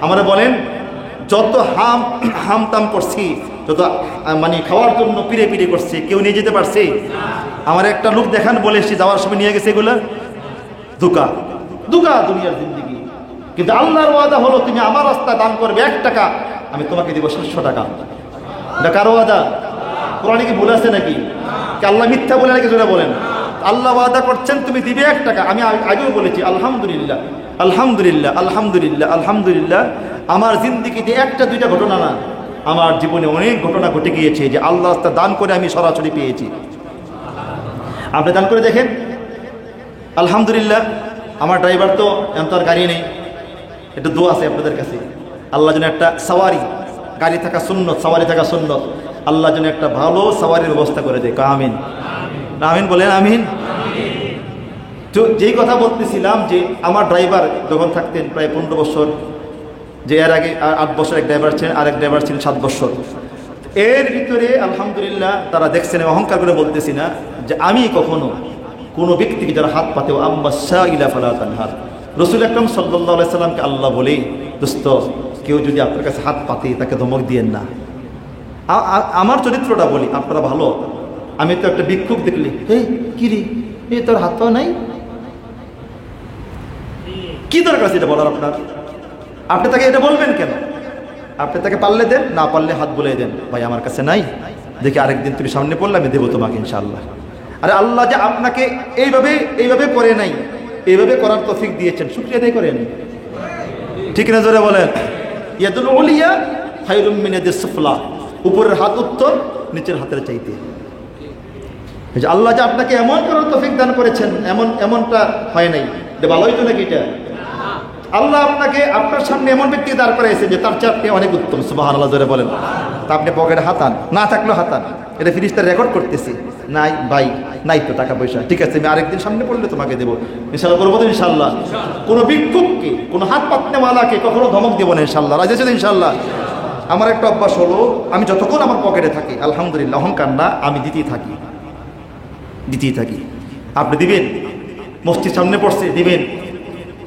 আমরা বলেন, যত হাম তাম করছি যত মানে খাওয়ার জন্য পিড়ে পিড়ে করছে, কেউ নিয়ে যেতে পারছে? আমার একটা লোক দেখান বলে এসে যাওয়ার সময় নিয়ে গেছে এগুলা ধোঁকা, ধোঁকা দুনিয়ার জিন্দেগি। কিন্তু আল্লাহর ওয়াদা হলো তুমি আমার রাস্তা দান করবে 1 টাকা, আমি তোমাকে দিব 700 টাকা। এটা কারো ওয়াদা? কোরআনে কি ভুল আছে নাকি? আল্লাহ মিথ্যা বলে নাকি? জোরে বলেন। আল্লাহ ওয়াদা করছেন তুমি দিবে 1 টাকা। আমি আগেও বলেছি আলহামদুলিল্লাহ আলহামদুলিল্লাহ আলহামদুলিল্লাহ আলহামদুলিল্লাহ, আমার জিন্দেগিতে 1টা 2টা ঘটনা না, আমার জীবনে অনেক ঘটনা ঘটে গিয়েছে যে আল্লাহ রাস্তা দান করে আমি সরাসরি পেয়েছি। আপনি দান করে দেখেন। আলহামদুলিল্লাহ, আমার ড্রাইভার তো এখন তো আর গাড়ি নেই, একটু দোয়া আছে আপনাদের কাছে, আল্লাহ যেন একটা সাওয়ারি, গাড়ি থাকা সুন্নত, সাওয়ারি থাকা সুন্নত, আল্লাহ যেন একটা ভালো সাওয়ারির ব্যবস্থা করে দেয়। আমিন আমিন বলেন আমিন। তো যেই কথা বলতেছিলাম যে আমার ড্রাইভার যখন থাকতেন প্রায় 15 বছর, যে এর আগে 8 বছর এক ড্রাইভার ছিলেন, আরেক ড্রাইভার ছিলেন 7 বছর। এর ভিতরে আলহামদুলিল্লাহ তারা দেখছেন, অহংকার করে বলতেছি না, যে আমি কখনো কোনো ব্যক্তিকে যারা হাত পাতেও আম্বাসা ইলা ফালা তানহার, রসুল আকরাম সাল্লাল্লাহু আলাইহি সাল্লামকে আল্লাহ বলে, দোস্ত কেউ যদি আপনার কাছে হাত পাতে তাকে ধমক দিয়েন না। আমার চরিত্রটা বলি, আপনারা ভালো, আমি তো একটা ভিক্ষুক দেখলি, হে কি রে, এই তোর হাত পাও নাই, কি দরকার আছে এটা বলার আপনার? আপনি তাকে এটা বলবেন কেন? আপনি তাকে পারলে দেন, না পারলে হাত বলে দেন, ভাই আমার কাছে নাই, দেখি আরেকদিন তুমি সামনে পড়লে আমি দেবো তোমাকে ইনশাআল্লাহ। আরে আল্লাহ যে আপনাকে এইভাবে করে নাই, এইভাবে করার তৌফিক দিয়েছেন, শুকরিয়া আদায় করেন। ঠিক না? জোরে বলেন। ইয়াদুল উলিয়া খায়রুম মিন ইয়াদিস সুফলা, উপরের হাত উত্তর নিচের হাতের চাইতে। আল্লাহ যে আপনাকে এমন করার তৌফিক দান করেছেন, এমনটা হয় নাই, এটা ভালোই তো নাকি? এটা আল্লাহ আপনাকে আপনার সামনে এমন ব্যক্তি দাঁড় করাইছে যে তার চেয়ে আপনি অনেক উত্তম। সুবহানাল্লাহ জোরে বলেন। তা আপনি পকেটে হাতান, না থাকলেও হাতান, এটা ফিরিস্তা রেকর্ড করতেছি। নাই ভাই, নাই তো টাকা পয়সা, ঠিক আছে আমি আরেকদিন সামনে পড়লে তোমাকে দেবো, ইনশাআল্লাহ করবো তো ইনশাআল্লাহ। কোনো ভিক্ষুককে, কোনো হাত পাতনেওয়ালাকে কখনো ধমক দেবো না ইনশাআল্লাহ। রাজি আছেন ইনশাআল্লাহ? আমার একটা অভ্যাস হলো, আমি যতক্ষণ আমার পকেটে থাকি আলহামদুলিল্লাহ, অহংকার না, আমি দিতেই থাকি। আপনি দিবেন, মসজিদ সামনে পড়ছে দিবেন,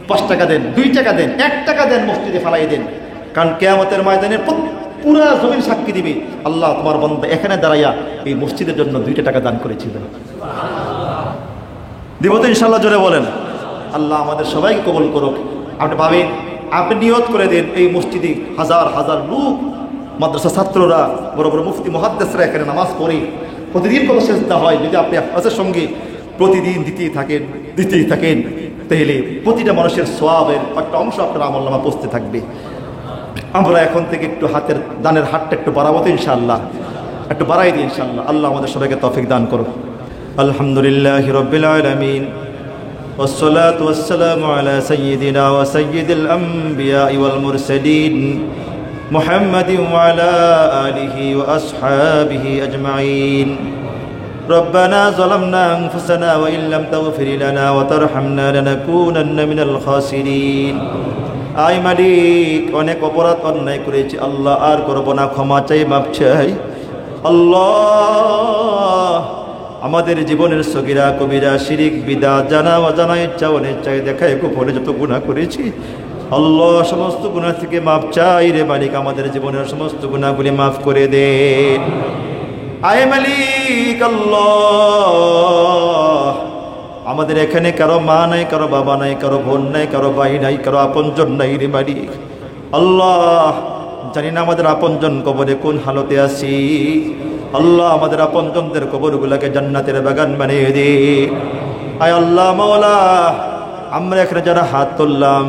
5 টাকা দেন, 2 টাকা দেন, 1 টাকা দেন, মসজিদে ফালাই দেন। কারণ কিয়ামতের ময়দানে পুরা জমিন সাক্ষী দিবে, আল্লাহ তোমার বান্দা এখানে দাঁড়াইয়া এই মসজিদের জন্য 2 টাকা দান করেছিল। দিব তো ইনশাআল্লাহ? জোরে বলেন। আল্লাহ আমাদের সবাইকে কবুল করুক। আপনি ভাবেন, আপনি নিয়ত করে দেন, এই মসজিদে হাজার হাজার লোক, মাদ্রাসা ছাত্ররা, বড় বড় মুফতি মুহাদ্দিসরা এখানে নামাজ পড়ে, প্রতিদিন কত সেজদা হয়। যদি আপনি আপনাদের সঙ্গে প্রতিদিন দিতেই থাকেন, তাহলে প্রতিটা মানুষের সওয়াবের একটা অংশ আপনার আমলনামা পৌঁছতে থাকবে। আমরা এখন থেকে একটু হাতের দানের হাতটা একটু বাড়াবো তো ইনশাআল্লাহ, একটু বাড়াই দিই ইনশাআল্লাহ। আল্লাহ আমাদের সবাইকে তৌফিক দান করুন। আলহামদুলিল্লাহি রাব্বিল আলামিন, والصلاة والسلام على سيدنا وسيد الأنبياء والمرسلين محمد وعلى آله وأصحابه أجمعين. ربنا ظلمنا أنفسنا وإن لم تغفر لنا وترحمنا لنكونن من الخاسرين. আই মালিক, অনেক অপরাধ অন্যায় করেছি আল্লাহ, আর করব না, ক্ষমা চাই, মাপ চাই আল্লাহ। আমাদের জীবনের সগীরা কবিরা, শিরিক বিদআত, জানা অজানা, ইচ্ছা অনিচ্ছায়, দেখায় গোপনে যত গুনাহ করেছি আল্লাহ, সমস্ত গুনাহ থেকে মাপ চাই রে মালিক। আমাদের জীবনের সমস্ত গুনাহগুলি মাফ করে দেন আয় মালিক আল্লাহ। আমাদের এখানে কারো মা নাই, কারো বাবা নাই, কারো বোন নাই, কারো ভাই নাই, কারো আপনজন নাই রে মালিক আল্লাহ। জানি না আমাদের আপনজন কবরে কোন হালতে আছি আল্লাহ। আমাদের আপনজনদের কবরগুলোকে জান্নাতের বাগান বানিয়ে দে আয় আল্লাহ মাওলা। আমরা এখানে যারা হাত তুললাম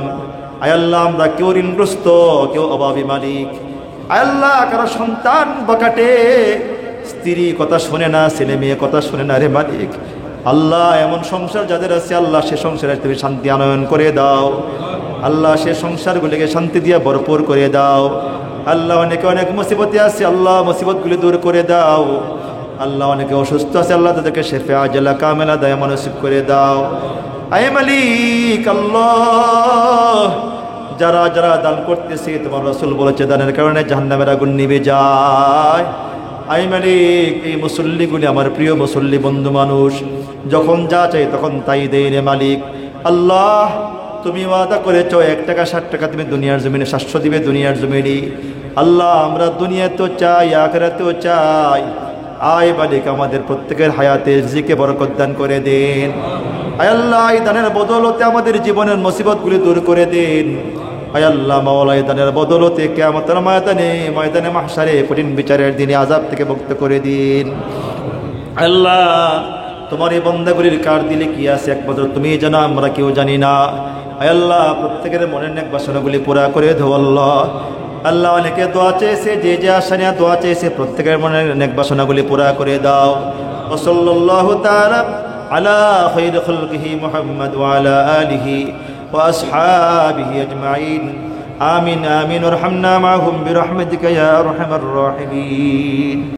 আয় আল্লাহ, আমরা কেউ ঋণগ্রস্ত, কেউ অভাবী মালিক আয় আল্লাহ। কারো সন্তান বকাটে, স্ত্রী কথা শোনে না, ছেলে মেয়ে কথা শোনে না রে মালিক আল্লাহ। এমন সংসার যাদের আছে আল্লাহ, সে সংসারে তুমি শান্তি আনয়ন করে দাও আল্লাহ। সে সংসারগুলিকে শান্তি দিয়ে ভরপুর করে দাও আল্লাহ। অনেকে অনেক মুসিবতে আছে আল্লাহ, মুসিবতগুলি দূর করে দাও আল্লাহ। অনেকে অসুস্থ আছে আল্লাহ, তাদেরকে শেফা আজলা কামেলা দয়া নসিব করে দাও আয় মালিক আল্লাহ। যারা যারা দান করতেছে, তোমার রাসূল বলেছে দানের কারণে জাহান্নামের আগুন নিভে যায় আয় মালিক। এই মুসল্লিগুলি আমার প্রিয় মুসল্লি বন্ধু মানুষ, যখন যা চাই তখন তাই দেয় রে মালিক আল্লাহ। তুমি ওয়াদা করেছো 1 টাকা 60 টাকা তুমি দুনিয়ার জমিনে 700 দিবে দুনিয়ার জমিনে আল্লাহ আমরা দুনিয়াতেও চাই, আখিরাতেও চাই। আয় মালিক আমাদের প্রত্যেকের হায়াতে রিজিকে বরকত দান করে দিন। আয় আল্লাহ এই দানের বদৌলতে আমাদের জীবনের মুসিবতগুলি দূর করে দিন। আয় আল্লাহ মাওলা এই দানের বদৌলতে কিয়ামতের ময়দানে মাহশারে কঠিন বিচারের দিনে আযাব থেকে মুক্ত করে দিন। আল্লাহ তোমার এই বান্দাগুলির কার দিলে কি আছে একমাত্র তুমি জানো, আমরা কেউ জানি না। আয় আল্লাহ প্রত্যেকের মনের নেক বাসনাগুলি পুরা করে দাও আল্লাহ। আল্লাহ অনেকে দোয়া চেয়েছে, যে যে আশা নিয়ে দোয়া চেয়েছে প্রত্যেকের মনের নেক বাসনাগুলি পুরা করে দাও। ওয়া সাল্লাল্লাহু তাআলা আলা খায়রি খালকিহি মুহাম্মদ ওয়া আলা আলিহি ওয়া আসহাবিহি আজমাইন। আমিন আমিন ওয়ারহামনা মাআহুম বিরহমাতিকা ইয়া আরহামার রাহিমিন।